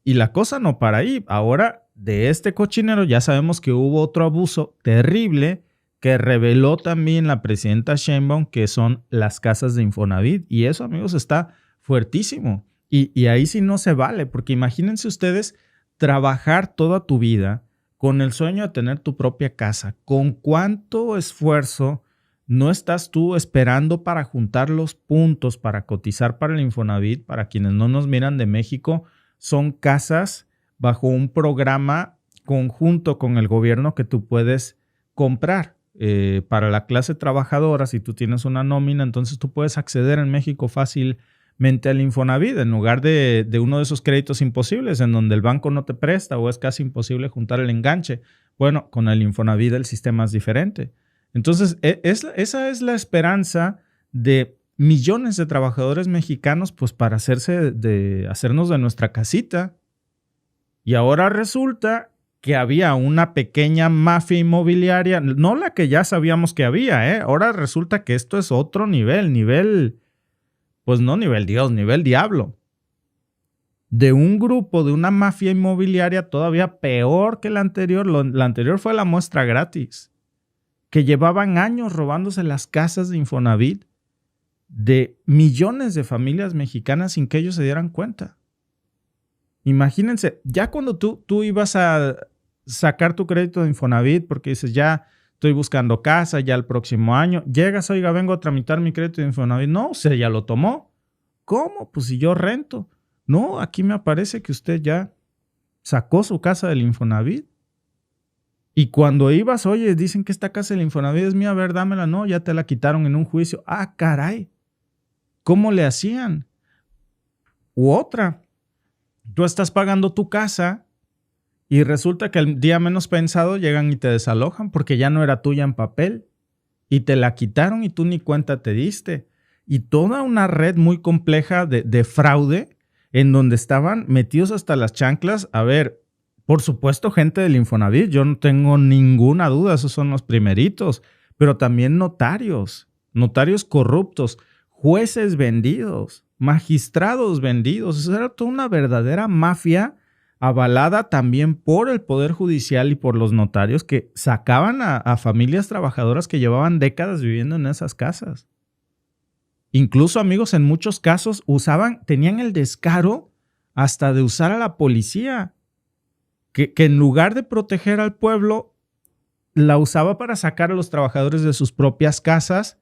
Y la cosa no para ahí. Ahora, de este cochinero ya sabemos que hubo otro abuso terrible que reveló también la presidenta Sheinbaum, que son las casas de Infonavit. Y eso, amigos, está fuertísimo. Y ahí sí no se vale, porque imagínense ustedes trabajar toda tu vida con el sueño de tener tu propia casa. ¿Con cuánto esfuerzo no estás tú esperando para juntar los puntos, para cotizar para el Infonavit? Para quienes no nos miran de México, son casas bajo un programa conjunto con el gobierno que tú puedes comprar. Para la clase trabajadora, si tú tienes una nómina, entonces tú puedes acceder en México fácilmente al Infonavit en lugar de uno de esos créditos imposibles en donde el banco no te presta o es casi imposible juntar el enganche. Bueno, con el Infonavit el sistema es diferente. Entonces, esa es la esperanza de millones de trabajadores mexicanos, pues para hacernos de nuestra casita. Y ahora resulta que había una pequeña mafia inmobiliaria, no la que ya sabíamos que había, Ahora resulta que esto es otro nivel, pues no nivel Dios, nivel diablo. De un grupo, de una mafia inmobiliaria todavía peor que la anterior. La anterior fue la muestra gratis, que llevaban años robándose las casas de Infonavit de millones de familias mexicanas sin que ellos se dieran cuenta. Imagínense, ya cuando tú ibas a sacar tu crédito de Infonavit porque dices, ya estoy buscando casa, ya el próximo año, llegas, oiga, vengo a tramitar mi crédito de Infonavit. No, usted ya lo tomó. ¿Cómo? Pues si yo rento. No, aquí me aparece que usted ya sacó su casa del Infonavit. Y cuando ibas, oye, dicen que esta casa del Infonavit es mía, a ver, dámela. No, ya te la quitaron en un juicio. Ah, caray. ¿Cómo le hacían? U otra, tú estás pagando tu casa y resulta que el día menos pensado llegan y te desalojan porque ya no era tuya en papel y te la quitaron y tú ni cuenta te diste. Y toda una red muy compleja de fraude en donde estaban metidos hasta las chanclas. A ver, por supuesto, gente del Infonavit, yo no tengo ninguna duda, esos son los primeritos, pero también notarios corruptos, jueces vendidos, magistrados vendidos. Eso era toda una verdadera mafia avalada también por el Poder Judicial y por los notarios que sacaban a familias trabajadoras que llevaban décadas viviendo en esas casas. Incluso, amigos, en muchos casos tenían el descaro hasta de usar a la policía, que en lugar de proteger al pueblo, la usaba para sacar a los trabajadores de sus propias casas,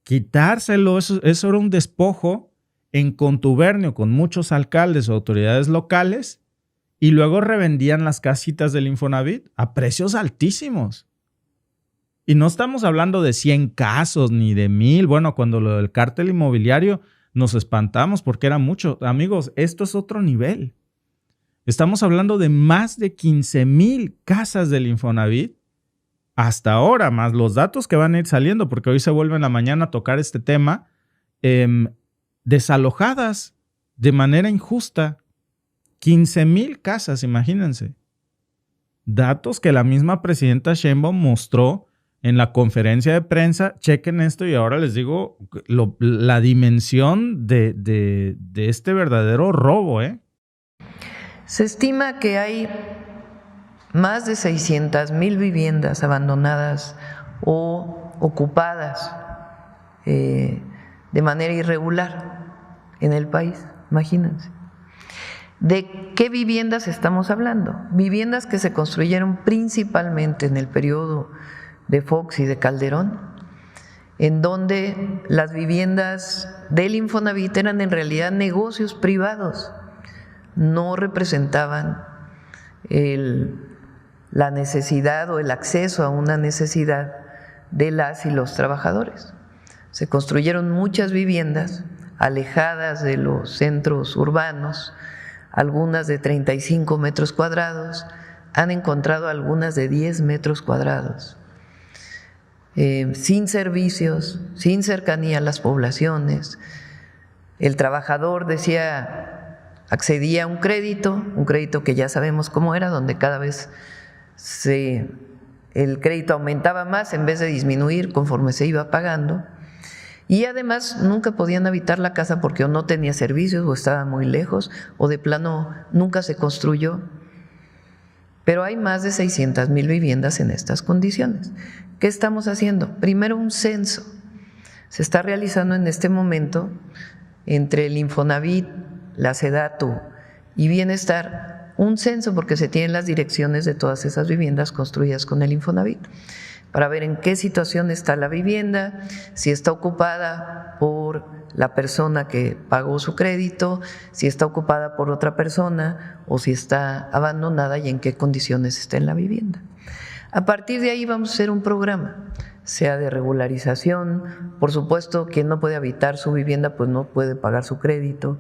quitárselo. Eso era un despojo en contubernio con muchos alcaldes o autoridades locales, y luego revendían las casitas del Infonavit a precios altísimos. Y no estamos hablando de 100 casos ni de 1000. Bueno, cuando lo del cártel inmobiliario nos espantamos porque era mucho. Amigos, esto es otro nivel. Estamos hablando de más de 15,000 casas del Infonavit hasta ahora, más los datos que van a ir saliendo, porque hoy se vuelve en la mañana a tocar este tema, desalojadas de manera injusta. 15,000 casas, imagínense. Datos que la misma presidenta Sheinbaum mostró en la conferencia de prensa. Chequen esto y ahora les digo la dimensión de este verdadero robo, Se estima que hay más de 600,000 viviendas abandonadas o ocupadas de manera irregular en el país, imagínense. ¿De qué viviendas estamos hablando? Viviendas que se construyeron principalmente en el periodo de Fox y de Calderón, en donde las viviendas del Infonavit eran en realidad negocios privados, no representaban la necesidad o el acceso a una necesidad de las y los trabajadores. Se construyeron muchas viviendas alejadas de los centros urbanos, algunas de 35 metros cuadrados, han encontrado algunas de 10 metros cuadrados, sin servicios, sin cercanía a las poblaciones. El trabajador accedía a un crédito que ya sabemos cómo era, donde cada vez el crédito aumentaba más en vez de disminuir conforme se iba pagando. Y además nunca podían habitar la casa porque o no tenía servicios o estaba muy lejos o de plano nunca se construyó. Pero hay más de 600,000 viviendas en estas condiciones. ¿Qué estamos haciendo? Primero, un censo. Se está realizando en este momento entre el Infonavit, la SEDATU y Bienestar un censo, porque se tienen las direcciones de todas esas viviendas construidas con el Infonavit, para ver en qué situación está la vivienda, si está ocupada por la persona que pagó su crédito, si está ocupada por otra persona o si está abandonada y en qué condiciones está en la vivienda. A partir de ahí vamos a hacer un programa, sea de regularización. Por supuesto, quien no puede habitar su vivienda pues no puede pagar su crédito,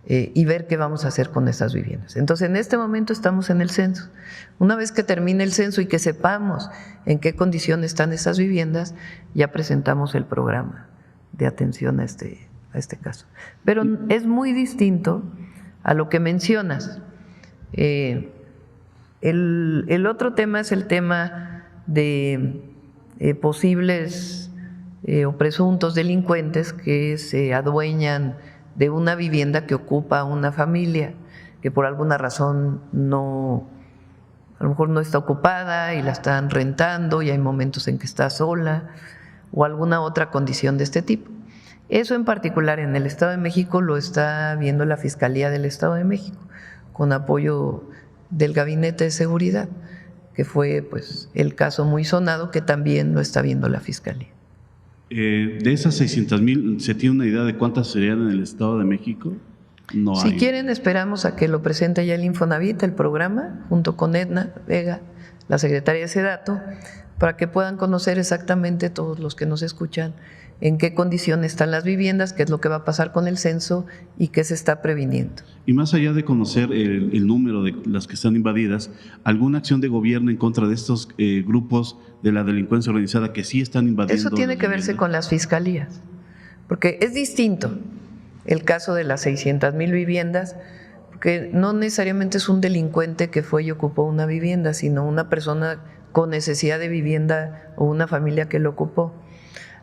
y ver qué vamos a hacer con esas viviendas. Entonces, en este momento estamos en el censo. Una vez que termine el censo y que sepamos en qué condiciones están esas viviendas, ya presentamos el programa de atención a este caso. Pero es muy distinto a lo que mencionas. El otro tema es el tema de posibles o presuntos delincuentes que se adueñan de una vivienda que ocupa una familia, que por alguna razón a lo mejor no está ocupada y la están rentando y hay momentos en que está sola o alguna otra condición de este tipo. Eso en particular en el Estado de México lo está viendo la Fiscalía del Estado de México con apoyo del Gabinete de Seguridad, que fue pues el caso muy sonado que también lo está viendo la Fiscalía. De esas 600,000, ¿se tiene una idea de cuántas serían en el Estado de México? No Si hay. quieren, esperamos a que lo presente ya el Infonavit, el programa, junto con Edna Vega, la secretaria de SEDATU, para que puedan conocer exactamente todos los que nos escuchan en qué condición están las viviendas, qué es lo que va a pasar con el censo y qué se está previniendo. Y más allá de conocer el número de las que están invadidas, ¿alguna acción de gobierno en contra de estos grupos de la delincuencia organizada que sí están invadiendo? Eso tiene que verse con las fiscalías, porque es distinto el caso de las 600,000 viviendas, porque no necesariamente es un delincuente que fue y ocupó una vivienda, sino una persona con necesidad de vivienda o una familia que lo ocupó.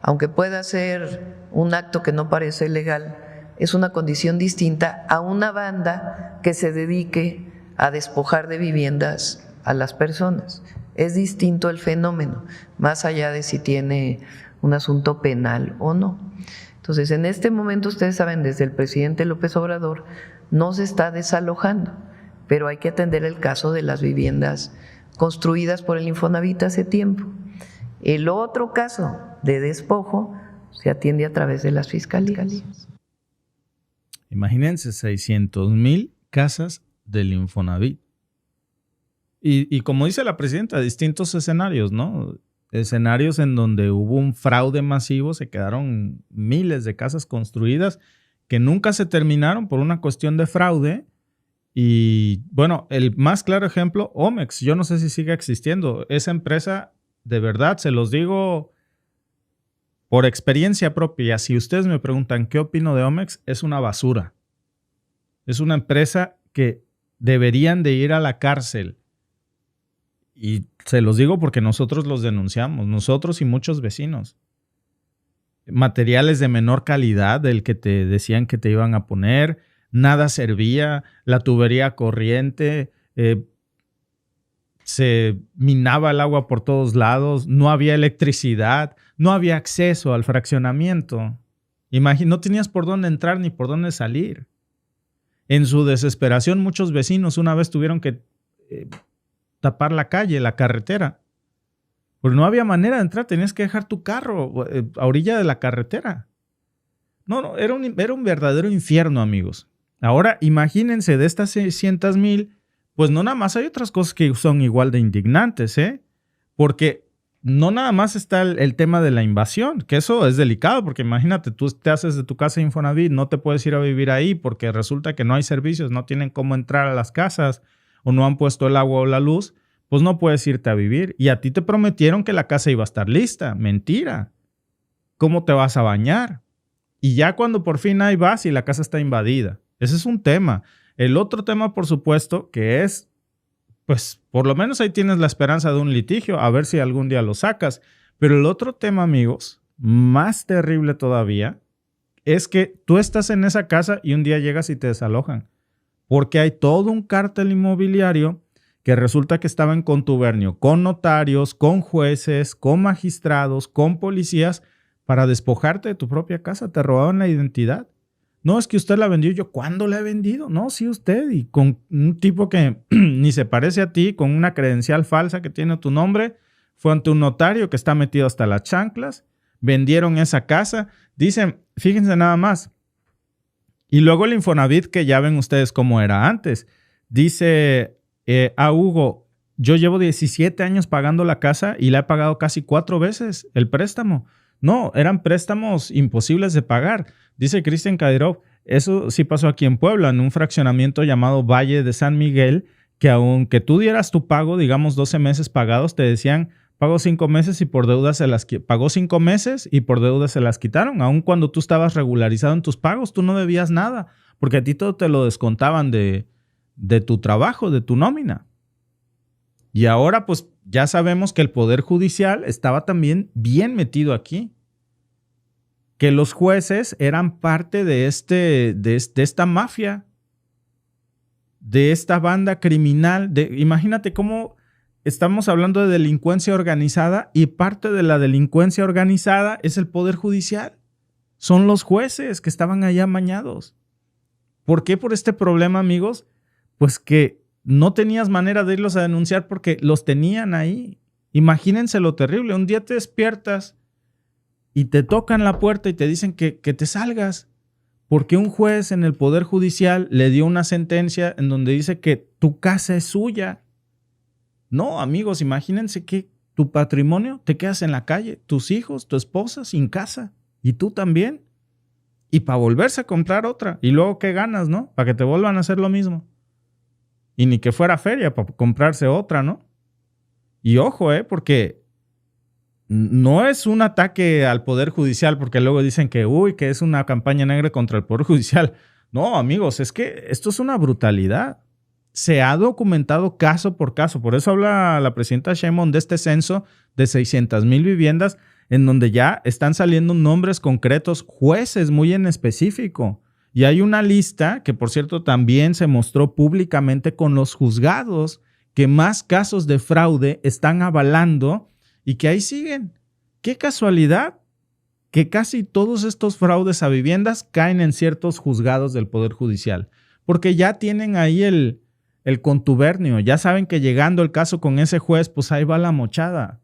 Aunque pueda ser un acto que no parece legal, es una condición distinta a una banda que se dedique a despojar de viviendas a las personas. Es distinto el fenómeno, más allá de si tiene un asunto penal o no. Entonces, en este momento, ustedes saben, desde el presidente López Obrador no se está desalojando, pero hay que atender el caso de las viviendas construidas por el Infonavit hace tiempo. El otro caso de despojo se atiende a través de las fiscalías. Imagínense 600,000 casas del Infonavit. Y como dice la presidenta, distintos escenarios, ¿no? Escenarios en donde hubo un fraude masivo, se quedaron miles de casas construidas que nunca se terminaron por una cuestión de fraude. Y bueno, el más claro ejemplo, Omex, yo no sé si sigue existiendo. Esa empresa, de verdad, se los digo por experiencia propia. Si ustedes me preguntan qué opino de Omex, es una basura. Es una empresa que deberían de ir a la cárcel. Y se los digo porque nosotros los denunciamos, nosotros y muchos vecinos. Materiales de menor calidad del que te decían que te iban a poner, nada servía, la tubería corriente, se minaba el agua por todos lados, no había electricidad, no había acceso al fraccionamiento. No tenías por dónde entrar ni por dónde salir. En su desesperación, muchos vecinos una vez tuvieron que tapar la calle, la carretera. Porque no había manera de entrar, tenías que dejar tu carro a orilla de la carretera. No, era un verdadero infierno, amigos. Ahora, imagínense, de estas 600,000, pues no nada más hay otras cosas que son igual de indignantes, porque no nada más está el tema de la invasión, que eso es delicado, porque imagínate, tú te haces de tu casa Infonavit, no te puedes ir a vivir ahí porque resulta que no hay servicios, no tienen cómo entrar a las casas o no han puesto el agua o la luz, pues no puedes irte a vivir. Y a ti te prometieron que la casa iba a estar lista. Mentira. ¿Cómo te vas a bañar? Y ya cuando por fin ahí vas y la casa está invadida. Ese es un tema. El otro tema, por supuesto, que es, pues, por lo menos ahí tienes la esperanza de un litigio, a ver si algún día lo sacas. Pero el otro tema, amigos, más terrible todavía, es que tú estás en esa casa y un día llegas y te desalojan. Porque hay todo un cártel inmobiliario que resulta que estaba en contubernio con notarios, con jueces, con magistrados, con policías para despojarte de tu propia casa. Te robaban la identidad. No, es que usted la vendió. Yo, ¿cuándo la he vendido? No, sí usted. Y con un tipo que ni se parece a ti, con una credencial falsa que tiene tu nombre, fue ante un notario que está metido hasta las chanclas. Vendieron esa casa. Dicen, fíjense nada más. Y luego el Infonavit, que ya ven ustedes cómo era antes. Dice Hugo, yo llevo 17 años pagando la casa y la he pagado casi 4 veces el préstamo. No, eran préstamos imposibles de pagar. Dice Cristian Kadyrov, eso sí pasó aquí en Puebla, en un fraccionamiento llamado Valle de San Miguel, que aunque tú dieras tu pago, digamos 12 meses pagados, te decían, pagó 5 meses y por deuda pagó 5 meses y por deuda se las quitaron. Aun cuando tú estabas regularizado en tus pagos, tú no debías nada, porque a ti todo te lo descontaban de tu trabajo, de tu nómina. Y ahora pues ya sabemos que el Poder Judicial estaba también bien metido aquí. Que los jueces eran parte de esta mafia, de esta banda criminal. Imagínate cómo estamos hablando de delincuencia organizada y parte de la delincuencia organizada es el Poder Judicial. Son los jueces que estaban allá amañados. ¿Por qué por este problema, amigos? Pues que no tenías manera de irlos a denunciar porque los tenían ahí. Imagínense lo terrible. Un día te despiertas y te tocan la puerta y te dicen que te salgas porque un juez en el Poder Judicial le dio una sentencia en donde dice que tu casa es suya. No, amigos, imagínense que tu patrimonio te quedas en la calle, tus hijos, tu esposa sin casa y tú también. Y para volverse a comprar otra. Y luego, ¿qué ganas, no? Para que te vuelvan a hacer lo mismo. Y ni que fuera feria para comprarse otra, ¿no? Y ojo, porque no es un ataque al Poder Judicial, porque luego dicen que es una campaña negra contra el Poder Judicial. No, amigos, es que esto es una brutalidad. Se ha documentado caso por caso. Por eso habla la presidenta Sheinbaum de este censo de 600,000 viviendas, en donde ya están saliendo nombres concretos, jueces muy en específico. Y hay una lista que, por cierto, también se mostró públicamente con los juzgados que más casos de fraude están avalando y que ahí siguen. ¡Qué casualidad! Que casi todos estos fraudes a viviendas caen en ciertos juzgados del Poder Judicial, porque ya tienen ahí el contubernio, ya saben que llegando el caso con ese juez, pues ahí va la mochada.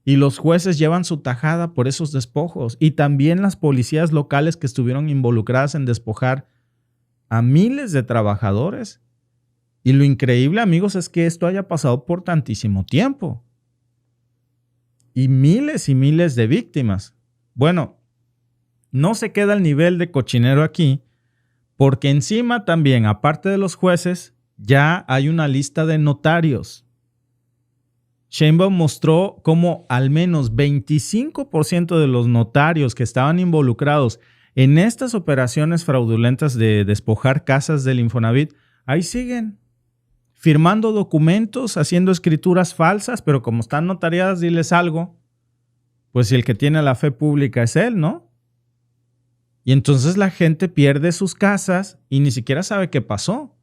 Y los jueces llevan su tajada por esos despojos. Y también las policías locales que estuvieron involucradas en despojar a miles de trabajadores. Y lo increíble, amigos, es que esto haya pasado por tantísimo tiempo. Y miles de víctimas. Bueno, no se queda el nivel de cochinero aquí, porque encima también, aparte de los jueces, ya hay una lista de notarios. Sheinbaum mostró cómo al menos 25% de los notarios que estaban involucrados en estas operaciones fraudulentas de despojar casas del Infonavit, ahí siguen, firmando documentos, haciendo escrituras falsas, pero como están notariadas, diles algo, pues si el que tiene la fe pública es él, ¿no? Y entonces la gente pierde sus casas y ni siquiera sabe qué pasó.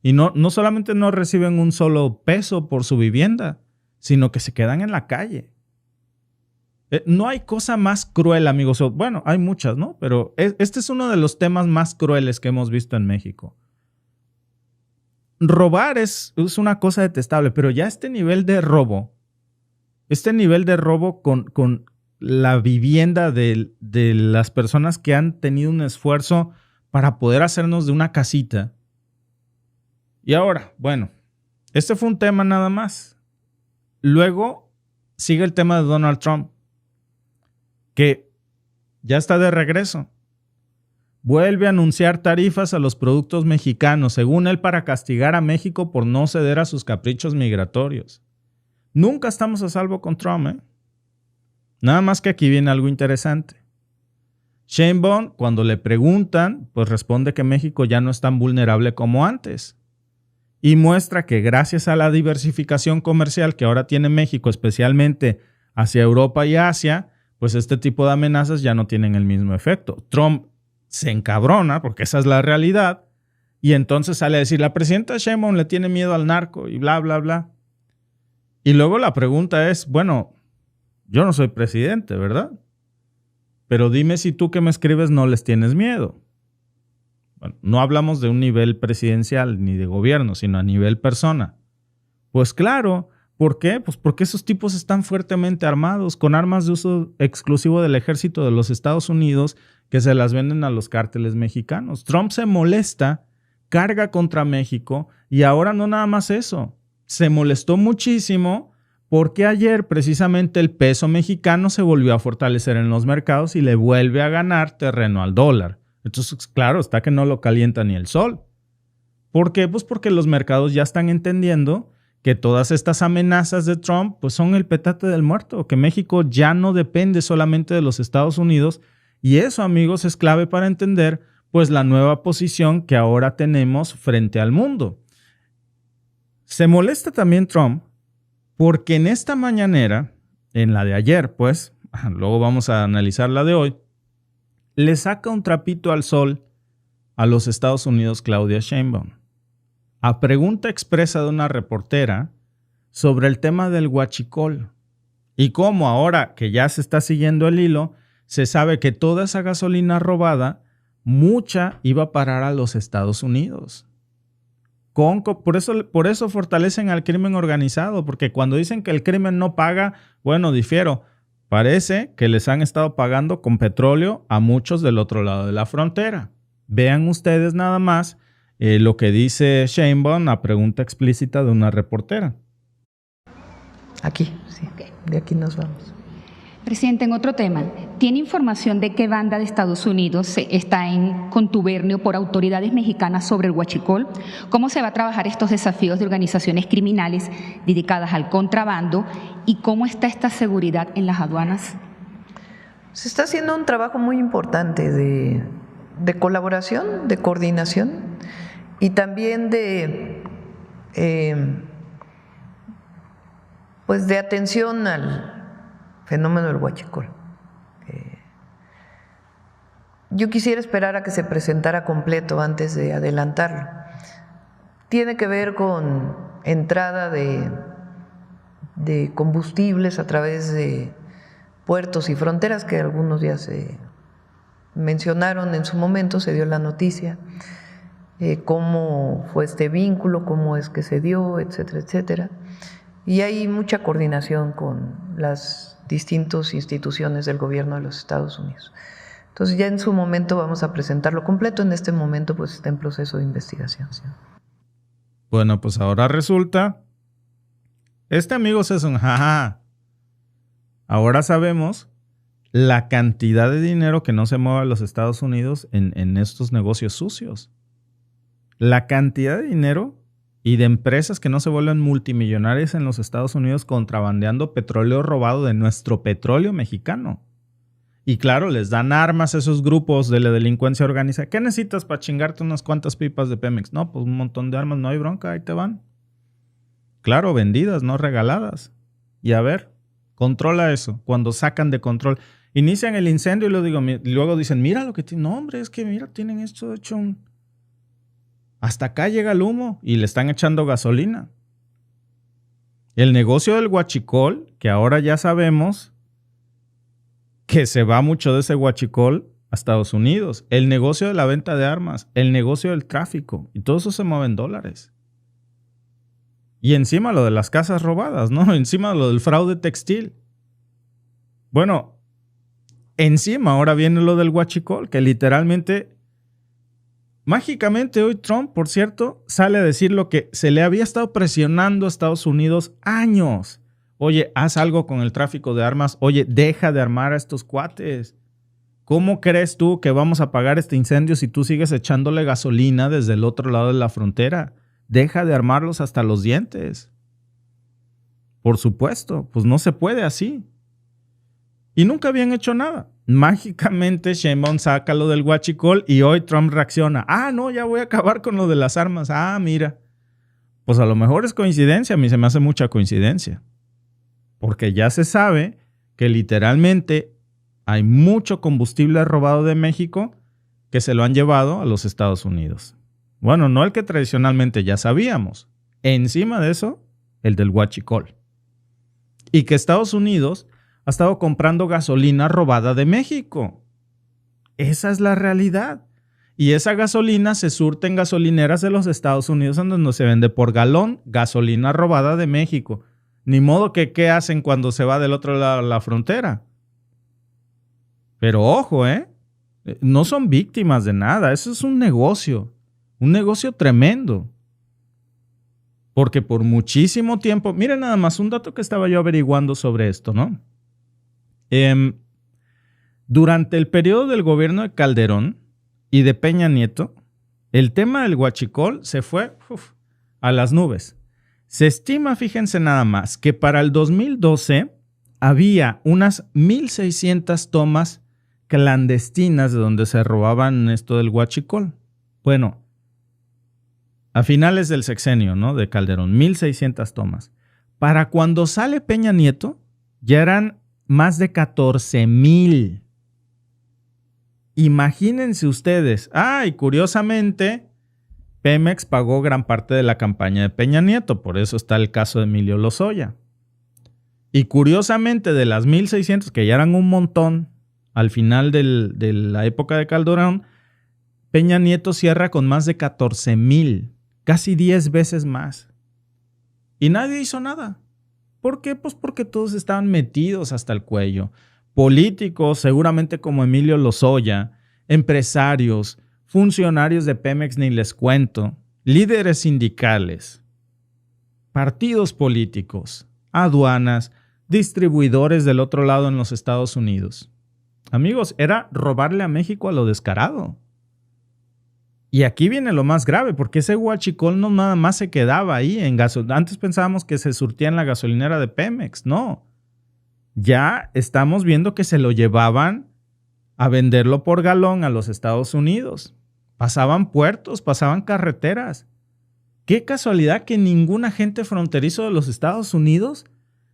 Y no solamente no reciben un solo peso por su vivienda, sino que se quedan en la calle. No hay cosa más cruel, amigos. Bueno, hay muchas, ¿no? Pero este es uno de los temas más crueles que hemos visto en México. Robar es una cosa detestable, pero ya este nivel de robo con la vivienda de las personas que han tenido un esfuerzo para poder hacernos de una casita. Y ahora, bueno, este fue un tema nada más. Luego sigue el tema de Donald Trump, que ya está de regreso. Vuelve a anunciar tarifas a los productos mexicanos, según él, para castigar a México por no ceder a sus caprichos migratorios. Nunca estamos a salvo con Trump, ¿eh? Nada más que aquí viene algo interesante. Sheinbaum, cuando le preguntan, pues responde que México ya no es tan vulnerable como antes. Y muestra que gracias a la diversificación comercial que ahora tiene México, especialmente hacia Europa y Asia, pues este tipo de amenazas ya no tienen el mismo efecto. Trump se encabrona, porque esa es la realidad, Y entonces sale a decir, la presidenta Sheinbaum le tiene miedo al narco y bla, bla, bla. Y luego la pregunta es, bueno, yo no soy presidente, ¿verdad? Pero dime si tú que me escribes no les tienes miedo. Bueno, no hablamos de un nivel presidencial ni de gobierno, sino a nivel persona. Pues claro, ¿por qué? Pues porque esos tipos están fuertemente armados, con armas de uso exclusivo del ejército de los Estados Unidos que se las venden a los cárteles mexicanos. Trump se molesta, carga contra México y ahora no nada más eso. Se molestó muchísimo porque ayer precisamente el peso mexicano se volvió a fortalecer en los mercados y le vuelve a ganar terreno al dólar. Entonces, claro, está que no lo calienta ni el sol. ¿Por qué? Pues porque los mercados ya están entendiendo que todas estas amenazas de Trump pues son el petate del muerto, que México ya no depende solamente de los Estados Unidos. Y eso, amigos, es clave para entender pues la nueva posición que ahora tenemos frente al mundo. Se molesta también Trump porque en esta mañanera, en la de ayer, pues, luego vamos a analizar la de hoy, le saca un trapito al sol a los Estados Unidos Claudia Sheinbaum. A pregunta expresa de una reportera sobre el tema del huachicol y cómo ahora que ya se está siguiendo el hilo, se sabe que toda esa gasolina robada, mucha iba a parar a los Estados Unidos. Por eso fortalecen al crimen organizado, porque cuando dicen que el crimen no paga, bueno, difiero. Parece que les han estado pagando con petróleo a muchos del otro lado de la frontera. Vean ustedes nada más lo que dice Sheinbaum a pregunta explícita de una reportera. Aquí, sí. De aquí nos vamos. Presidente, en otro tema, ¿tiene información de qué banda de Estados Unidos está en contubernio por autoridades mexicanas sobre el huachicol? ¿Cómo se va a trabajar estos desafíos de organizaciones criminales dedicadas al contrabando? ¿Y cómo está esta seguridad en las aduanas? Se está haciendo un trabajo muy importante de colaboración, de coordinación y también de atención al fenómeno del huachicol. Yo quisiera esperar a que se presentara completo antes de adelantarlo. Tiene que ver con entrada de combustibles a través de puertos y fronteras, que algunos ya se mencionaron en su momento, se dio la noticia, cómo fue este vínculo, cómo es que se dio, etcétera, etcétera. Y hay mucha coordinación con las distintas instituciones del gobierno de los Estados Unidos. Entonces ya en su momento vamos a presentarlo completo, en este momento pues está en proceso de investigación. ¿Sí? Bueno, pues ahora resulta, este amigo es un jaja. Ahora sabemos la cantidad de dinero que no se mueve a los Estados Unidos en estos negocios sucios. La cantidad de dinero y de empresas que no se vuelven multimillonarias en los Estados Unidos contrabandeando petróleo robado de nuestro petróleo mexicano. Y claro, les dan armas a esos grupos de la delincuencia organizada. ¿Qué necesitas para chingarte unas cuantas pipas de Pemex? No, pues un montón de armas, no hay bronca, ahí te van. Claro, vendidas, no regaladas. Y a ver, controla eso. Cuando sacan de control, inician el incendio y luego dicen, mira lo que tienen. No, hombre, es que mira, tienen esto hecho un... Hasta acá llega el humo y le están echando gasolina. El negocio del huachicol, que ahora ya sabemos que se va mucho de ese huachicol a Estados Unidos. El negocio de la venta de armas, el negocio del tráfico, y todo eso se mueve en dólares. Y encima lo de las casas robadas, ¿no? Encima lo del fraude textil. Bueno, encima ahora viene lo del huachicol, que literalmente... Mágicamente hoy Trump, por cierto, sale a decir lo que se le había estado presionando a Estados Unidos años. Oye, haz algo con el tráfico de armas. Oye, deja de armar a estos cuates. ¿Cómo crees tú que vamos a apagar este incendio si tú sigues echándole gasolina desde el otro lado de la frontera? Deja de armarlos hasta los dientes. Por supuesto, pues no se puede así. Y nunca habían hecho nada. Mágicamente Sheinbaum saca lo del huachicol y hoy Trump reacciona. Ah, no, ya voy a acabar con lo de las armas. Ah, mira. Pues a lo mejor es coincidencia. A mí se me hace mucha coincidencia. Porque ya se sabe que literalmente hay mucho combustible robado de México que se lo han llevado a los Estados Unidos. Bueno, no el que tradicionalmente ya sabíamos. Encima de eso, el del huachicol. Y que Estados Unidos ha estado comprando gasolina robada de México. Esa es la realidad. Y esa gasolina se surte en gasolineras de los Estados Unidos, en donde se vende por galón gasolina robada de México. Ni modo que qué hacen cuando se va del otro lado de la frontera. Pero ojo, no son víctimas de nada. Eso es un negocio tremendo. Porque por muchísimo tiempo, miren nada más un dato que estaba yo averiguando sobre esto, ¿no? Durante el periodo del gobierno de Calderón y de Peña Nieto, el tema del huachicol se fue a las nubes. Se estima, fíjense nada más, que para el 2012 había unas 1,600 tomas clandestinas de donde se robaban esto del huachicol. Bueno, a finales del sexenio, ¿no?, de Calderón, 1,600 tomas. Para cuando sale Peña Nieto, ya eran más de 14,000. Imagínense ustedes. Y curiosamente, Pemex pagó gran parte de la campaña de Peña Nieto, por eso está el caso de Emilio Lozoya. Y curiosamente, de las 1,600, que ya eran un montón, al final de la época de Calderón, Peña Nieto cierra con más de 14,000, casi 10 veces más. Y nadie hizo nada. ¿Por qué? Pues porque todos estaban metidos hasta el cuello. Políticos, seguramente como Emilio Lozoya, empresarios, funcionarios de Pemex, ni les cuento, líderes sindicales, partidos políticos, aduanas, distribuidores del otro lado en los Estados Unidos. Amigos, era robarle a México a lo descarado. Y aquí viene lo más grave, porque ese huachicol no nada más se quedaba ahí en gasolina. Antes pensábamos que se surtía en la gasolinera de Pemex. No. Ya estamos viendo que se lo llevaban a venderlo por galón a los Estados Unidos. Pasaban puertos, pasaban carreteras. Qué casualidad que ningún agente fronterizo de los Estados Unidos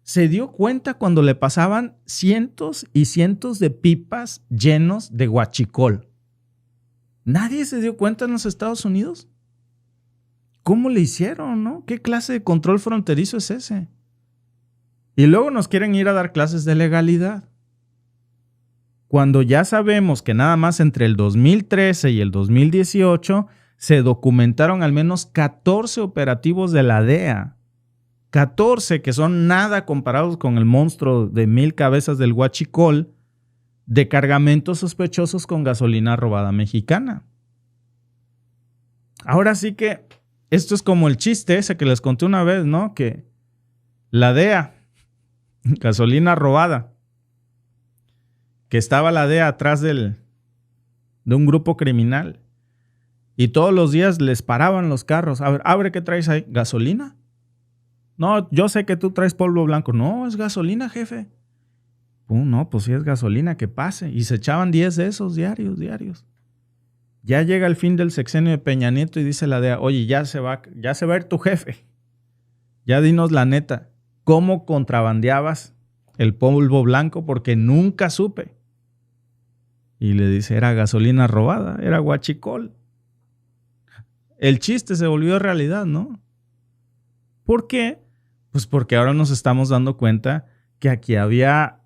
se dio cuenta cuando le pasaban cientos y cientos de pipas llenos de huachicol. ¿Nadie se dio cuenta en los Estados Unidos? ¿Cómo le hicieron, no? ¿Qué clase de control fronterizo es ese? Y luego nos quieren ir a dar clases de legalidad. Cuando ya sabemos que nada más entre el 2013 y el 2018 se documentaron al menos 14 operativos de la DEA. 14 que son nada comparados con el monstruo de 1,000 cabezas del huachicol, de cargamentos sospechosos con gasolina robada mexicana. Ahora sí que esto es como el chiste ese que les conté una vez, ¿no? Que la DEA, gasolina robada, que estaba la DEA atrás de un grupo criminal y todos los días les paraban los carros. A ver, abre, ¿qué traes ahí? ¿Gasolina? No, yo sé que tú traes polvo blanco. No, es gasolina, jefe. No, pues si es gasolina, que pase. Y se echaban 10 de esos diarios. Ya llega el fin del sexenio de Peña Nieto y dice la DEA, oye, ya se va a ir tu jefe. Ya dinos la neta, ¿cómo contrabandeabas el polvo blanco? Porque nunca supe. Y le dice, era gasolina robada, era huachicol. El chiste se volvió realidad, ¿no? ¿Por qué? Pues porque ahora nos estamos dando cuenta que aquí había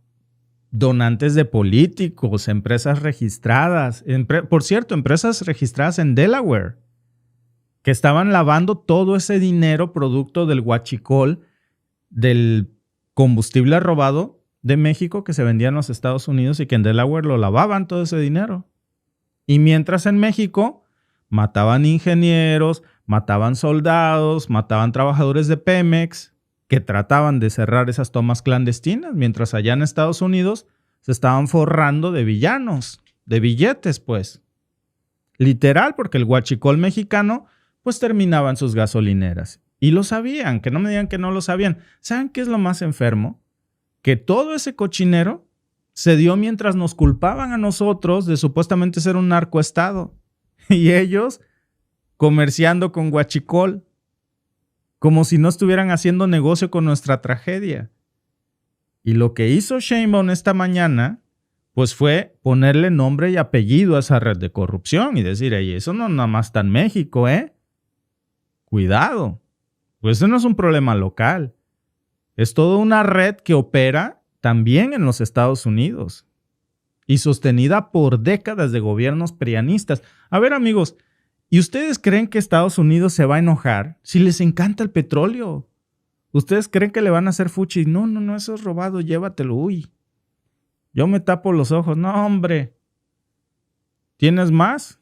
donantes de políticos, empresas registradas, por cierto, empresas registradas en Delaware, que estaban lavando todo ese dinero producto del huachicol, del combustible robado de México que se vendía en los Estados Unidos y que en Delaware lo lavaban todo ese dinero. Y mientras en México mataban ingenieros, mataban soldados, mataban trabajadores de Pemex, que trataban de cerrar esas tomas clandestinas, mientras allá en Estados Unidos se estaban forrando de villanos, de billetes, pues. Literal, porque el huachicol mexicano, pues terminaba en sus gasolineras. Y lo sabían, que no me digan que no lo sabían. ¿Saben qué es lo más enfermo? Que todo ese cochinero se dio mientras nos culpaban a nosotros de supuestamente ser un narcoestado. Y ellos comerciando con huachicol, como si no estuvieran haciendo negocio con nuestra tragedia. Y lo que hizo Sheinbaum esta mañana, pues fue ponerle nombre y apellido a esa red de corrupción y decir, hey, eso no nada más está en México, Cuidado. Pues eso no es un problema local. Es toda una red que opera también en los Estados Unidos y sostenida por décadas de gobiernos prianistas. A ver, amigos, ¿y ustedes creen que Estados Unidos se va a enojar si les encanta el petróleo? ¿Ustedes creen que le van a hacer fuchi? No, eso es robado, llévatelo, uy. Yo me tapo los ojos. No, hombre. ¿Tienes más?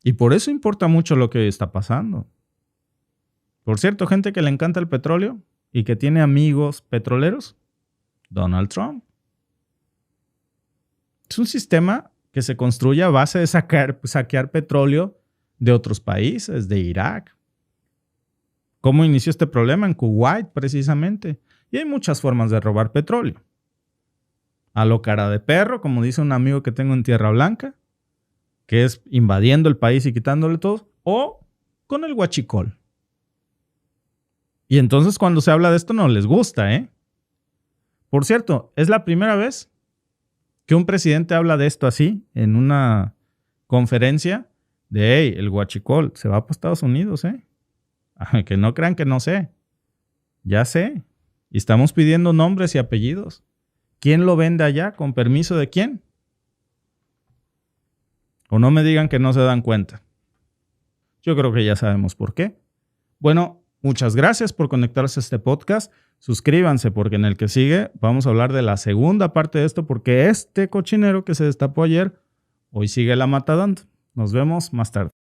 Y por eso importa mucho lo que está pasando. Por cierto, gente que le encanta el petróleo y que tiene amigos petroleros, Donald Trump. Es un sistema que se construye a base de saquear petróleo de otros países, de Irak. ¿Cómo inició este problema? En Kuwait, precisamente. Y hay muchas formas de robar petróleo. A lo cara de perro, como dice un amigo que tengo en Tierra Blanca, que es invadiendo el país y quitándole todo, o con el huachicol. Y entonces cuando se habla de esto no les gusta, Por cierto, es la primera vez que un presidente habla de esto así, en una conferencia, de, hey, el huachicol se va para Estados Unidos, Que no crean que no sé. Ya sé. Y estamos pidiendo nombres y apellidos. ¿Quién lo vende allá? ¿Con permiso de quién? O no me digan que no se dan cuenta. Yo creo que ya sabemos por qué. Bueno, muchas gracias por conectarse a este podcast. Suscríbanse porque en el que sigue vamos a hablar de la segunda parte de esto porque este cochinero que se destapó ayer hoy sigue la mata dando. Nos vemos más tarde.